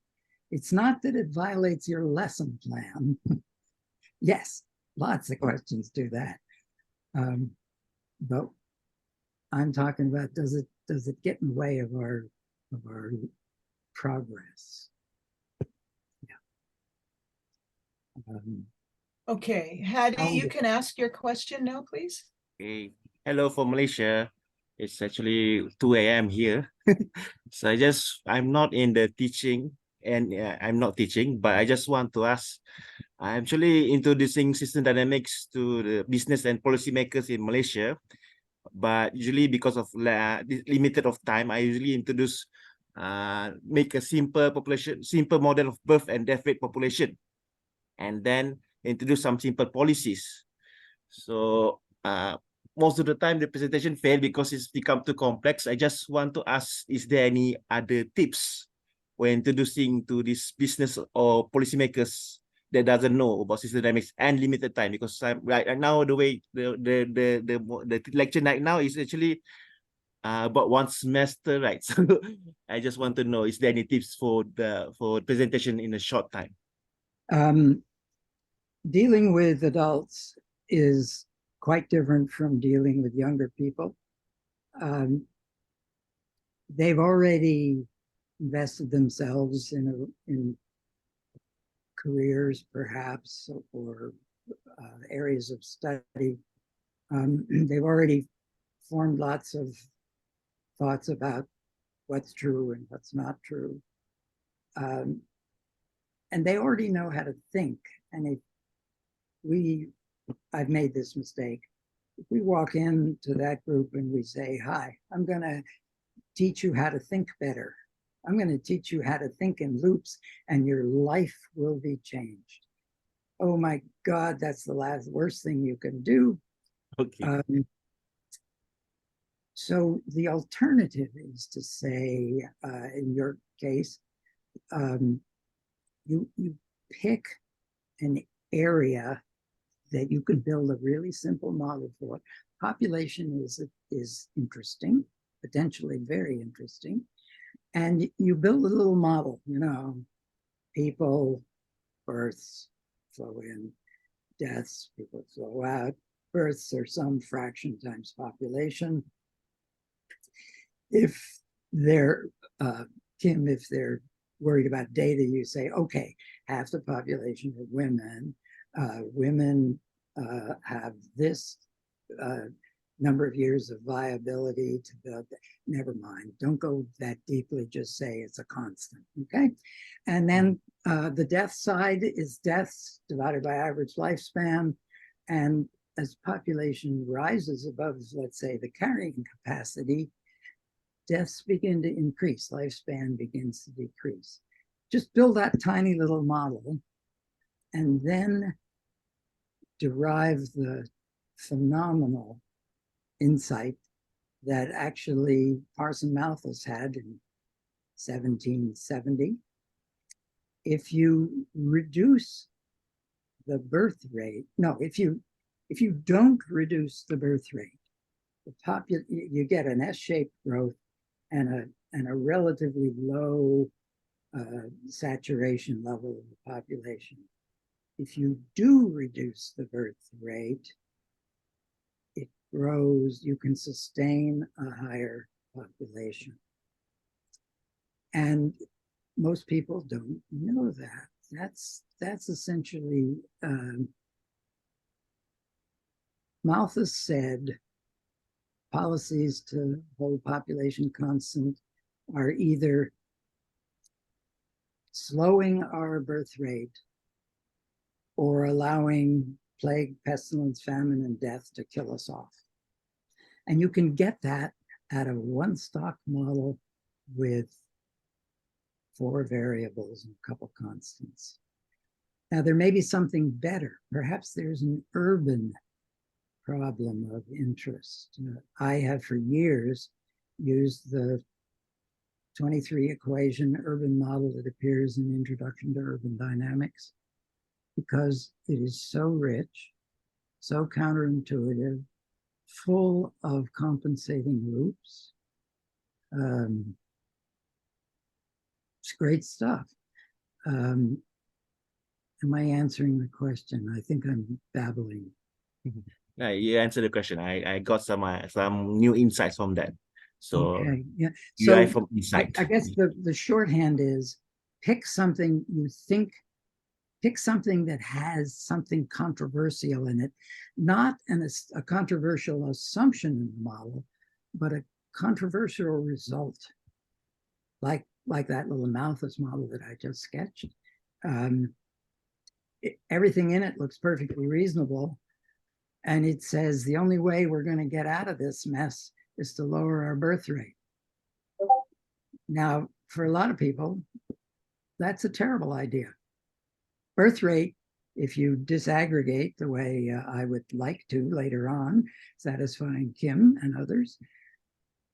It's not that it violates your lesson plan. Yes, lots of questions do that. But I'm talking about, does it get in the way of our progress? Yeah.
Okay, Hadi, you can ask your question now, please.
Okay. Hello from Malaysia. It's actually 2 a.m. here. So I'm not in the teaching, and I'm not teaching, but I just want to ask, I'm actually introducing system dynamics to the business and policymakers in Malaysia. But usually because of limited of time, I usually introduce, make a simple model of birth and death rate population, and then introduce some simple policies. So most of the time the presentation failed because it's become too complex. I just want to ask, is there any other tips when introducing to this business or policymakers that doesn't know about system dynamics and limited time? Because right now the way the lecture right now is actually about 1 semester, right? So I just want to know, is there any tips for presentation in a short time?
Dealing with adults is quite different from dealing with younger people. They've already invested themselves in careers, perhaps, or areas of study. They've already formed lots of thoughts about what's true and what's not true. And they already know how to think. And I've made this mistake. If we walk into that group and we say, hi, I'm going to teach you how to think better. I'm going to teach you how to think in loops, and your life will be changed. Oh my God, that's the worst thing you can do.
Okay.
So the alternative is to say, in your case, you pick an area that you can build a really simple model for. Population is interesting, potentially very interesting. And you build a little model, you know, people, births, flow in, deaths, people flow out, births are some fraction times population. If they're, Kim, if they're worried about data, you say, okay, half the population are women. Women have this number of years of viability to build. Never mind, don't go that deeply, just say it's a constant, okay? And then the death side is deaths divided by average lifespan. And as population rises above, let's say, the carrying capacity, deaths begin to increase, lifespan begins to decrease. Just build that tiny little model and then derive the phenomenal insight that actually Parson Malthus had in 1770. If you reduce the birth rate, no, if you don't reduce the birth rate, you get an S-shaped growth and a relatively low saturation level of the population. If you do reduce the birth rate, it grows, you can sustain a higher population. And most people don't know that. That's essentially, Malthus said policies to hold population constant are either slowing our birth rate or allowing plague, pestilence, famine, and death to kill us off. And you can get that out of one stock model with 4 variables and a couple constants. Now, there may be something better. Perhaps there's an urban problem of interest. I have for years used the 23 equation urban model that appears in Introduction to Urban Dynamics because it is so rich, so counterintuitive, full of compensating loops. It's great stuff. Am I answering the question? I think I'm babbling.
Yeah, you answered the question. I got some new insights from that. So
okay, yeah.
you
So
are from insight.
I guess the shorthand is pick something you think, pick something that has something controversial in it, not a controversial assumption in the model, but a controversial result, like that little Malthus model that I just sketched. Everything in it looks perfectly reasonable. And it says the only way we're going to get out of this mess is to lower our birth rate. Now, for a lot of people, that's a terrible idea. Birth rate, if you disaggregate the way I would like to later on, satisfying Kim and others,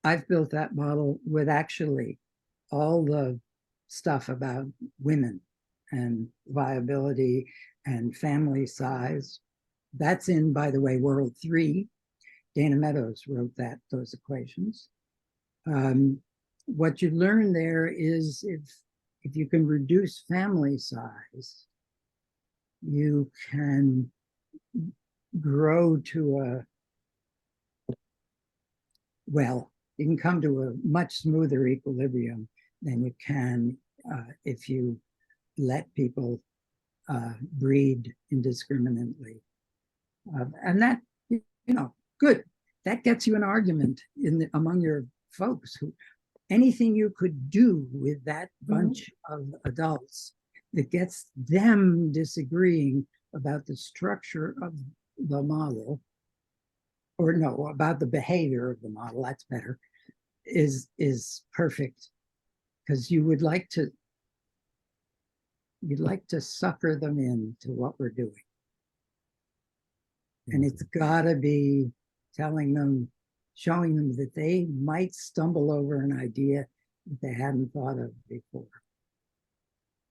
I've built that model with actually all the stuff about women and viability and family size. That's in, by the way, World 3. Dana Meadows wrote those equations. What you learn there is if you can reduce family size, you can grow to you can come to a much smoother equilibrium than you can if you let people breed indiscriminately. And that, good. That gets you an argument among your folks who anything you could do with that bunch of adults that gets them disagreeing about the structure of the model, or no, about the behavior of the model, that's better, is perfect. Because you'd like to sucker them into what we're doing. And it's gotta be telling them, showing them that they might stumble over an idea that they hadn't thought of before.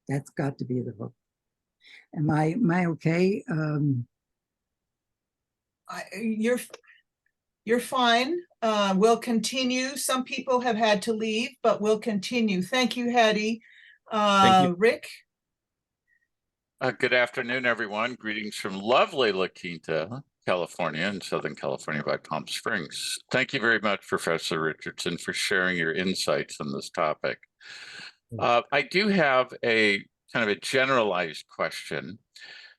That's got to be the hook. Am I okay?
You're fine. We'll continue. Some people have had to leave, but we'll continue. Thank you, Hattie.
Thank you.
Rick?
Good afternoon, everyone. Greetings from lovely La Quinta, California, in Southern California by Palm Springs. Thank you very much, Professor Richardson, for sharing your insights on this topic. I do have a kind of a generalized question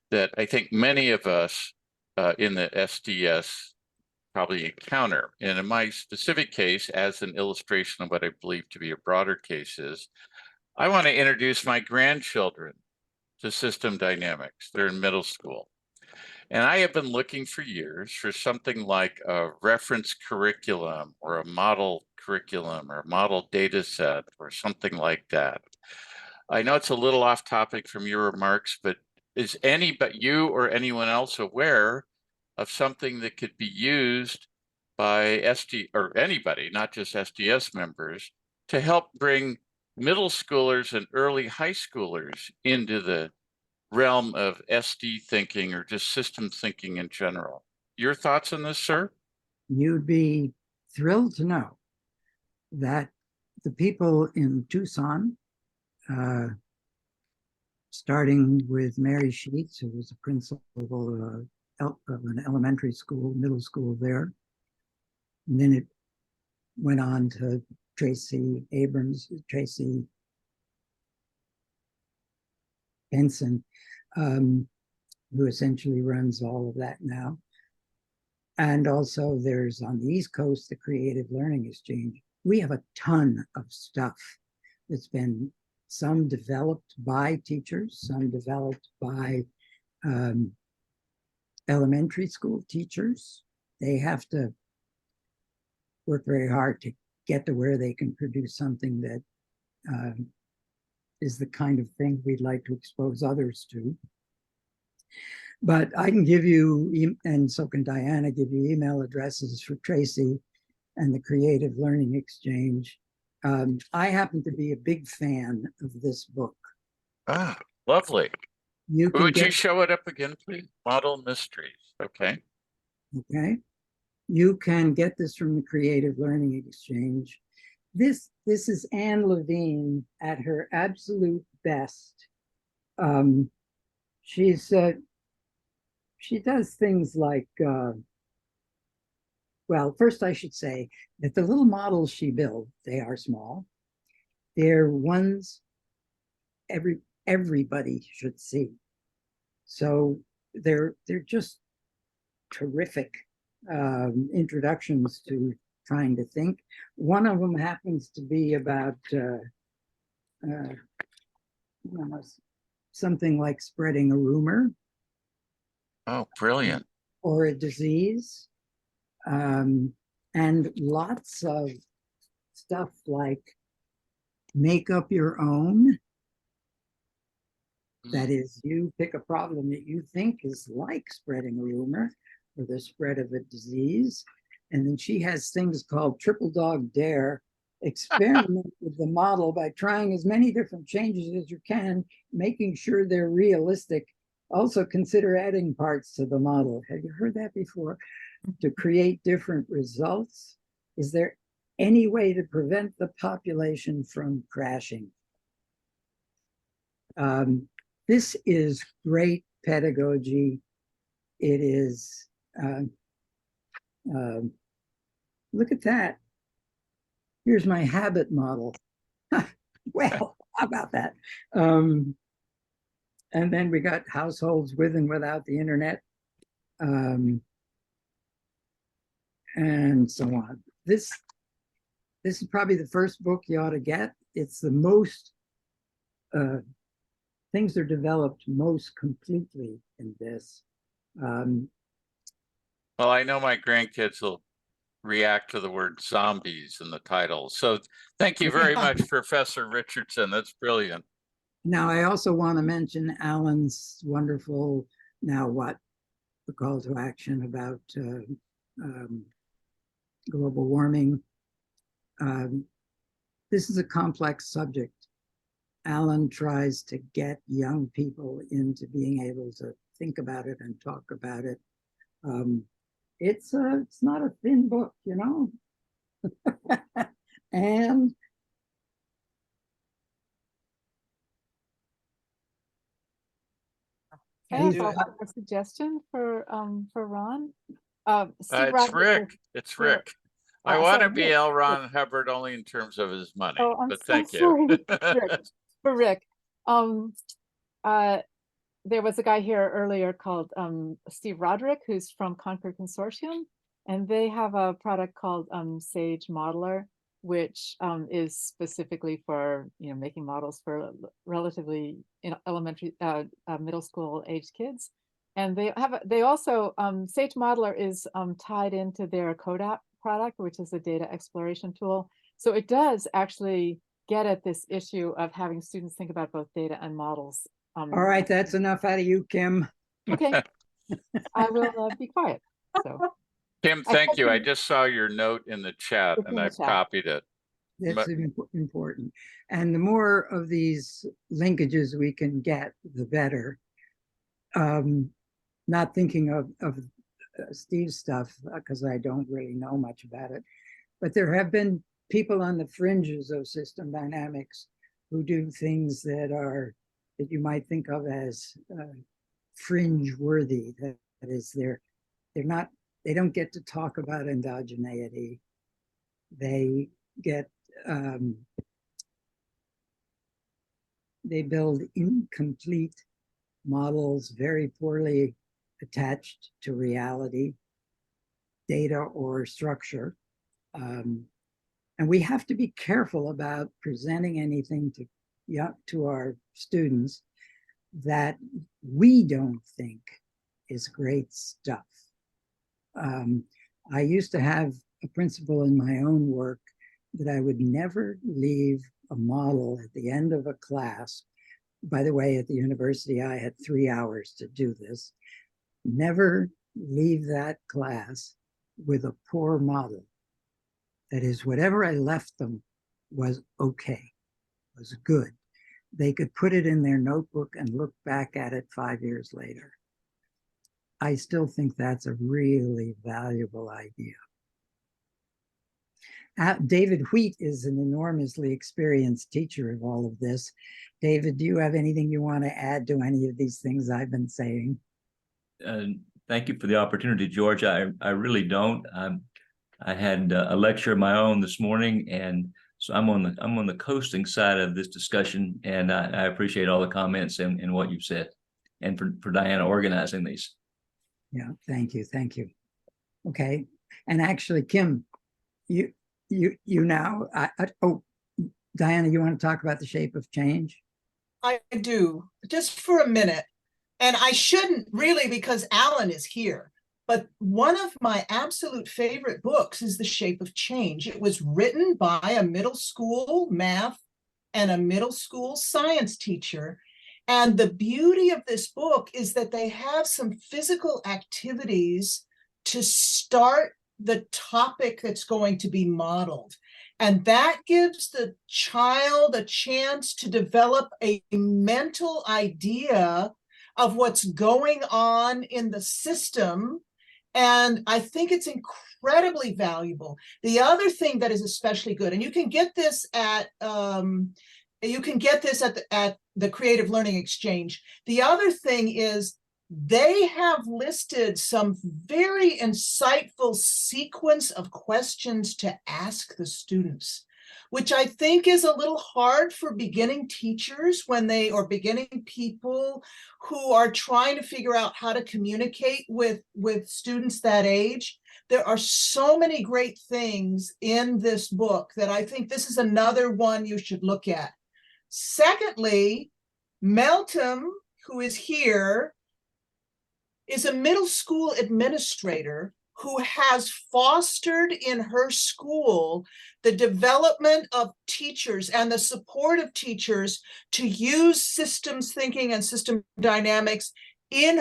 that I think many of us in the SDS probably encounter. And in my specific case, as an illustration of what I believe to be a broader case is, I want to introduce my grandchildren to system dynamics. They're in middle school. And I have been looking for years for something like a reference curriculum or a model curriculum or a model data set or something like that. I know it's a little off topic from your remarks, but is you or anyone else aware of something that could be used by SD or anybody, not just SDS members, to help bring middle schoolers and early high schoolers into the realm of SD thinking or just system thinking in general? Your thoughts on this, sir?
You'd be thrilled to know that the people in Tucson, starting with Mary Sheets, who was a principal of an elementary school, middle school there, and then it went on to Tracy Benson, who essentially runs all of that now. And also there's on the East Coast, the Creative Learning Exchange. We have a ton of stuff that's been some developed by teachers, some developed by elementary school teachers. They have to work very hard to get to where they can produce something that is the kind of thing we'd like to expose others to. But I can give you, and so can Diana, give you email addresses for Tracy and the Creative Learning Exchange. I happen to be a big fan of this book.
Ah, lovely. Would you show it up again, please? Model Mysteries. Okay.
Okay. You can get this from the Creative Learning Exchange. This is Anne Levine at her absolute best. She does things like, well, first I should say that the little models she built, they are small. They're ones everybody should see. So they're just terrific introductions to trying to think. One of them happens to be about something like spreading a rumor.
Oh, brilliant.
Or a disease. And lots of stuff like make up your own. That is, you pick a problem that you think is like spreading a rumor or the spread of a disease. And then she has things called Triple Dog Dare. Experiment with the model by trying as many different changes as you can, making sure they're realistic. Also consider adding parts to the model. Have you heard that before? To create different results. Is there any way to prevent the population from crashing? This is great pedagogy. It is, look at that. Here's my habit model. Well, how about that? And then we got households with and without the internet, and so on. This is probably the first book you ought to get. It's the most, things are developed most completely in this.
Well, I know my grandkids will react to the word zombies in the title. So thank you very much, Professor Richardson. That's brilliant.
Now, I also want to mention Alan's wonderful, now what, the call to action about global warming. This is a complex subject. Alan tries to get young people into being able to think about it and talk about it. It's not a thin book, you know. And
I
can
have
do it.
a suggestion for Ron. Steve
It's
Roderick
Rick.
is
It's
here.
Rick. I want
Sorry,
to be
Rick.
L. Ron Hubbard only in terms of his money,
Oh, I'm
but
so
thank you.
sorry, Rick. For Rick, there was a guy here earlier called Steve Roderick, who's from Concord Consortium, and they have a product called Sage Modeler, which is specifically for making models for relatively elementary, middle school aged kids. And they also Sage Modeler is tied into their CODAP product, which is a data exploration tool. So it does actually get at this issue of having students think about both data and models.
All right, that's enough out of you, Kim.
Okay, I will be quiet. So
Kim, thank you. I just saw your note in the chat
It's in
and
the
I've
chat.
copied it.
That's important. And the more of these linkages we can get, the better. Not thinking of Steve's stuff, because I don't really know much about it, but there have been people on the fringes of system dynamics who do things that you might think of as fringe worthy. That is, they don't get to talk about endogeneity. They get they build incomplete models, very poorly attached to reality, data or structure. And we have to be careful about presenting anything to our students that we don't think is great stuff. I used to have a principle in my own work that I would never leave a model at the end of a class. By the way, at the university, I had 3 hours to do this. Never leave that class with a poor model. That is, whatever I left them was okay, was good. They could put it in their notebook and look back at it 5 years later. I still think that's a really valuable idea. David Wheat is an enormously experienced teacher of all of this. David, do you have anything you want to add to any of these things I've been saying?
Thank you for the opportunity, George. I really don't. I had a lecture of my own this morning, and so I'm on the coasting side of this discussion, and I appreciate all the comments and what you've said, and for Diana organizing these.
Yeah, thank you. Okay, and actually, Kim, you now. Oh, Diana, you want to talk about the shape of change?
I do, just for a minute. And I shouldn't really, because Alan is here. But one of my absolute favorite books is The Shape of Change. It was written by a middle school math and a middle school science teacher. And the beauty of this book is that they have some physical activities to start the topic that's going to be modeled. And that gives the child a chance to develop a mental idea of what's going on in the system. And I think it's incredibly valuable. The other thing that is especially good, and you can get this at the Creative Learning Exchange. The other thing is they have listed some very insightful sequence of questions to ask the students, which I think is a little hard for beginning teachers or beginning people who are trying to figure out how to communicate with students that age. There are so many great things in this book that I think this is another one you should look at. Secondly, Meltem, who is here, is a middle school administrator who has fostered in her school the development of teachers and the support of teachers to use systems thinking and system dynamics in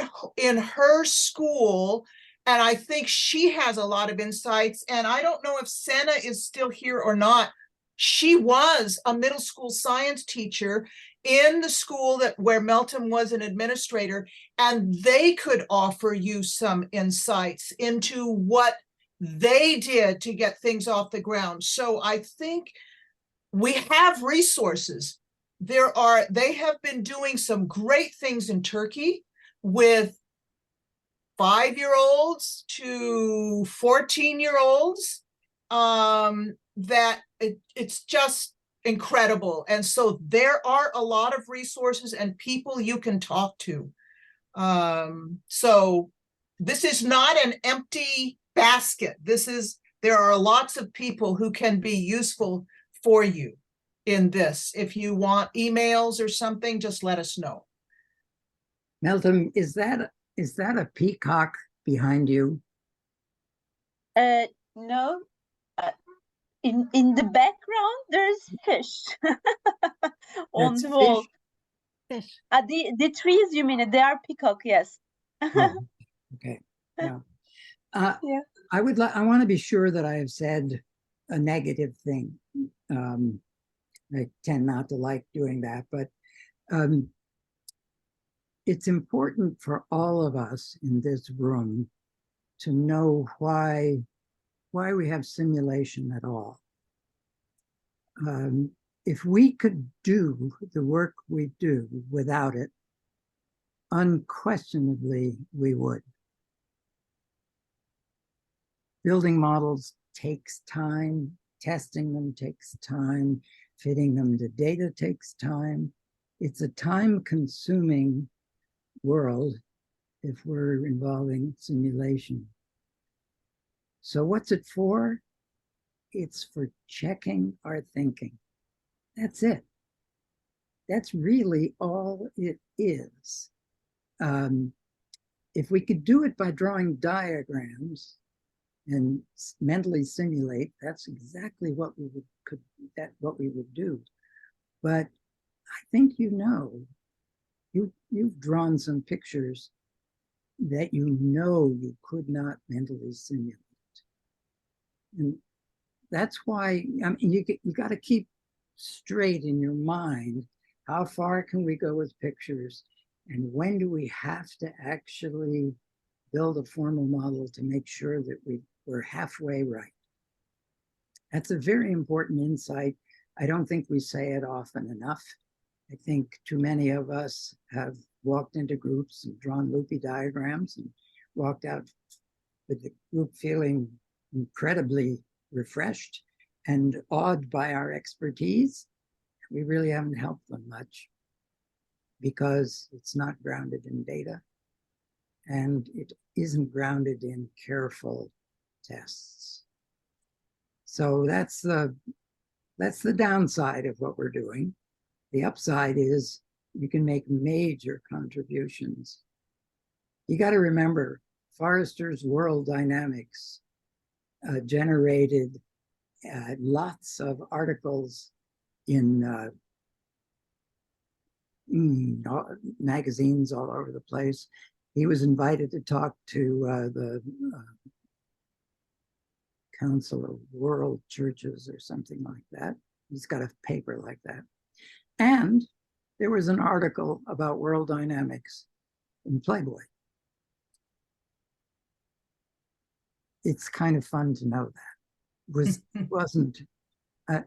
her school. And I think she has a lot of insights. And I don't know if Senna is still here or not. She was a middle school science teacher in the school where Meltem was an administrator, and they could offer you some insights into what they did to get things off the ground. So I think we have resources. They have been doing some great things in Turkey. with 5-year-olds to 14-year-olds, that it's just incredible. And so there are a lot of resources and people you can talk to. So this is not an empty basket. There are lots of people who can be useful for you in this. If you want emails or something, just let us know.
Melton, is that a peacock behind you?
No, in the background there's fish on
That's
the wall.
Fish.
The trees, you mean? They are peacock, yes.
Oh, okay. Yeah.
Yeah.
I want to be sure that I have said a negative thing. I tend not to like doing that, but it's important for all of us in this room to know why we have simulation at all. If we could do the work we do without it, unquestionably we would. Building models takes time, testing them takes time, fitting them to data takes time. It's a time-consuming world if we're involving simulation. So what's it for? It's for checking our thinking. That's it. That's really all it is. If we could do it by drawing diagrams and mentally simulate, that's exactly what we would do. But I think you've drawn some pictures that you could not mentally simulate. And that's why you got to keep straight in your mind, how far can we go with pictures, and when do we have to actually build a formal model to make sure that we're halfway right. That's a very important insight. I don't think we say it often enough. I think too many of us have walked into groups and drawn loopy diagrams and walked out with the group feeling incredibly refreshed and awed by our expertise. We really haven't helped them much because it's not grounded in data and it isn't grounded in careful tests. So that's the downside of what we're doing. The upside is you can make major contributions. You got to remember, Forrester's World Dynamics generated lots of articles in magazines all over the place. He was invited to talk to the Council of World Churches or something like that. He's got a paper like that. And there was an article about world dynamics in Playboy. It's kind of fun to know that.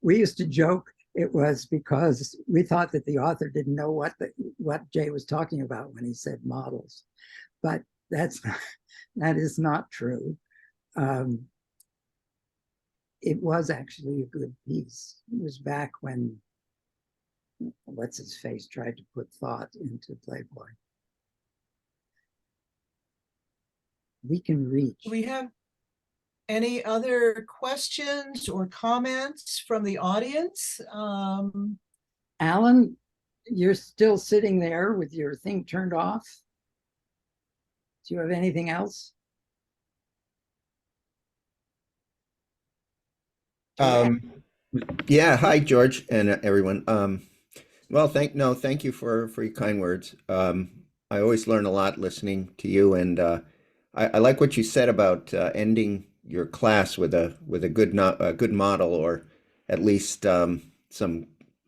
We used to joke it was because we thought that the author didn't know what Jay was talking about when he said models, but that is not true. It was actually a good piece. It was back when what's his face tried to put thought into Playboy. We can reach.
Do we have any other questions or comments from the audience?
Alan, you're still sitting there with your thing turned off. Do you have anything else?
Yeah, hi George and everyone. Well, thank you for your kind words. I always learn a lot listening to you, and I like what you said about ending your class with a good model, or at least some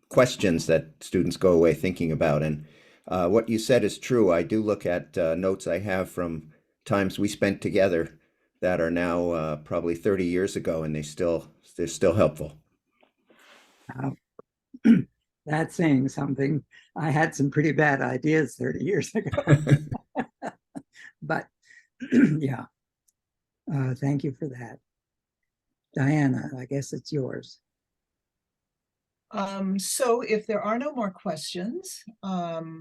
questions that students go away thinking about. And what you said is true. I do look at notes I have from times we spent together that are now probably 30 years ago, and they're still helpful.
That's saying something. I had some pretty bad ideas 30 years ago. But yeah, thank you for that. Diana, I guess it's yours.
So if there are no more questions, I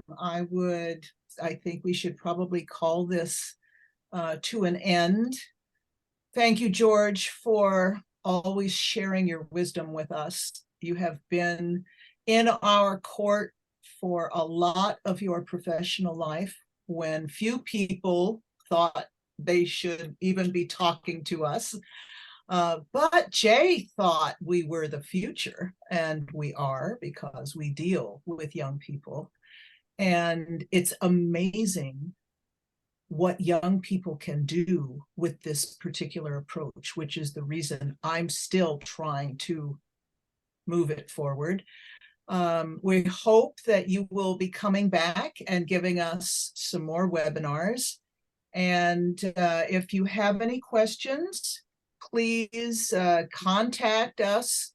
think we should probably call this to an end. Thank you, George, for always sharing your wisdom with us. You have been in our court for a lot of your professional life when few people thought they should even be talking to us. But Jay thought we were the future, and we are, because we deal with young people. And it's amazing what young people can do with this particular approach, which is the reason I'm still trying to move it forward. We hope that you will be coming back and giving us some more webinars. And if you have any questions, please contact us.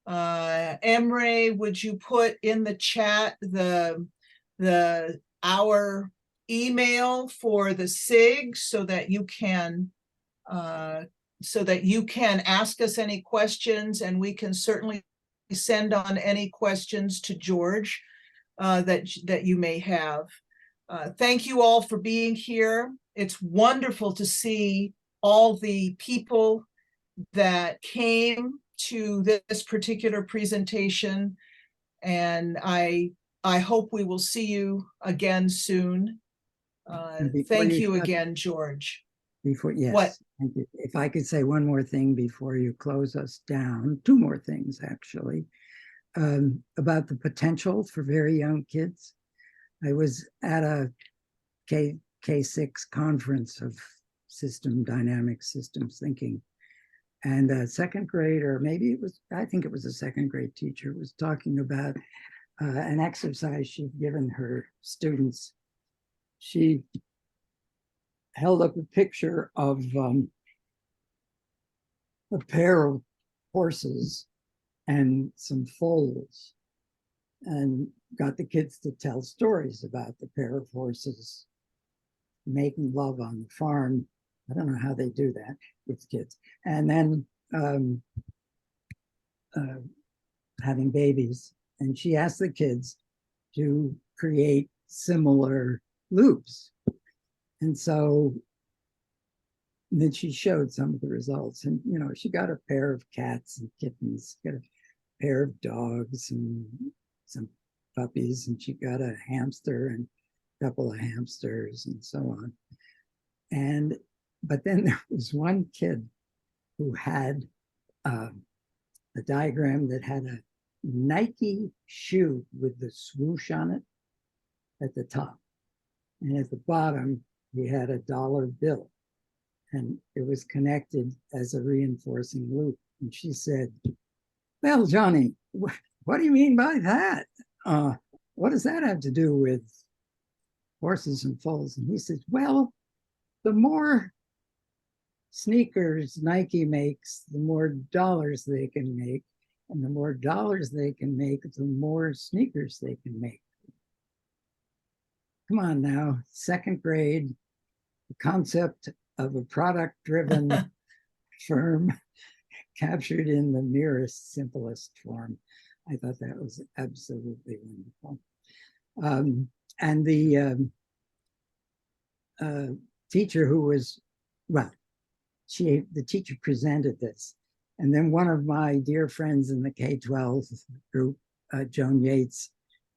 Emre, would you put in the chat our email for the SIG so that you can ask us any questions, and we can certainly send on any questions to George that you may have. Thank you all for being here. It's wonderful to see all the people that came to this particular presentation, and I hope we will see you again soon. Thank you again, George.
Yes,
what?
Thank you. If I could say one more thing before you close us down, two more things actually, about the potential for very young kids. I was at a K6 conference of system dynamics, systems thinking, and a second grade, or maybe I think it was a second grade teacher, was talking about an exercise she'd given her students. She held up a picture of a pair of horses and some foals, and got the kids to tell stories about the pair of horses making love on the farm. I don't know how they do that with kids. And then having babies. And she asked the kids to create similar loops. And so then she showed some of the results. And, you know, she got a pair of cats and kittens, got a pair of dogs and some puppies, and she got a hamster and a couple of hamsters and so on. But then there was one kid who had a diagram that had a Nike shoe with the swoosh on it at the top. And at the bottom, he had a dollar bill. And it was connected as a reinforcing loop. And she said, well, Johnny, what do you mean by that? What does that have to do with horses and foals? And he says, well, the more sneakers Nike makes, the more dollars they can make. And the more dollars they can make, the more sneakers they can make. Come on now, second grade, the concept of a product-driven firm captured in the merest, simplest form. I thought that was absolutely wonderful. And the teacher who was, well, the teacher presented this. And then one of my dear friends in the K-12 group, Joan Yates,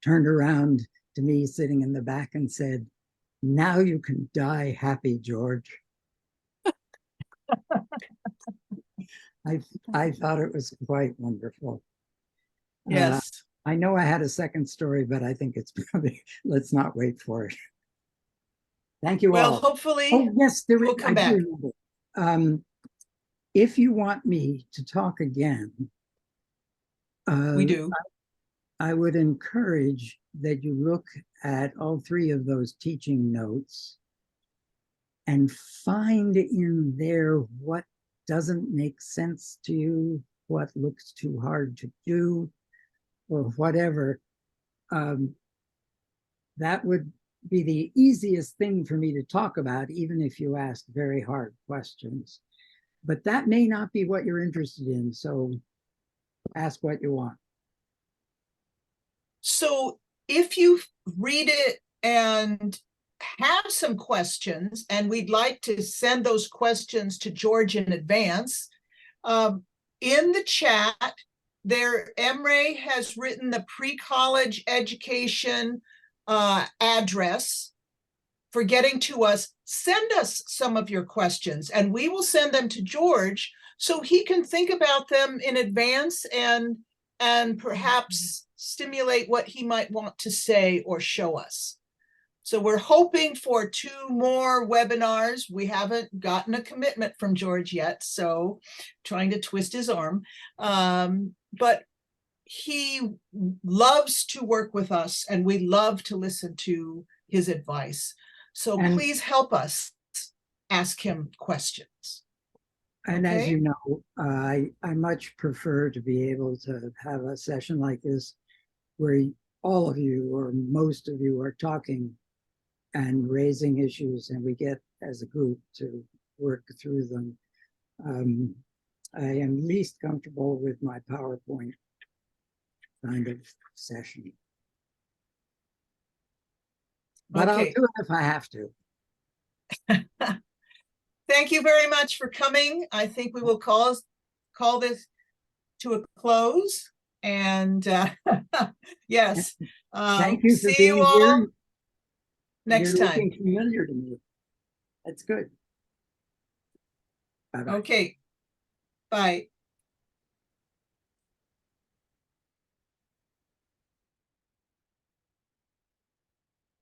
turned around to me sitting in the back and said, now you can die happy, George. I thought it was quite wonderful.
Yes.
I know I had a second story, but I think it's probably, let's not wait for it. Thank you all.
Well, hopefully
yes,
we'll come back.
If you want me to talk again,
We do.
I would encourage that you look at all three of those teaching notes and find in there what doesn't make sense to you, what looks too hard to do, or whatever, that would be the easiest thing for me to talk about, even if you ask very hard questions. But that may not be what you're interested in, so ask what you want.
So if you read it and have some questions, and we'd like to send those questions to George in advance, in the chat, Emre has written the pre-college education address for getting to us. Send us some of your questions and we will send them to George so he can think about them in advance and perhaps stimulate what he might want to say or show us. So we're hoping for 2 more webinars. We haven't gotten a commitment from George yet, so trying to twist his arm. But he loves to work with us and we love to listen to his advice. So please help us ask him questions.
And as
Okay?
you know, I much prefer to be able to have a session like this where all of you or most of you are talking and raising issues, and we get as a group to work through them. I am least comfortable with my PowerPoint kind of session. But I'll do it if I have to.
Thank you very much for coming. I think we will call this to a close. And yes,
thank you for
see
being
you all
here.
next
You're
time.
looking familiar to me. That's good. Bye-bye.
Okay. Bye.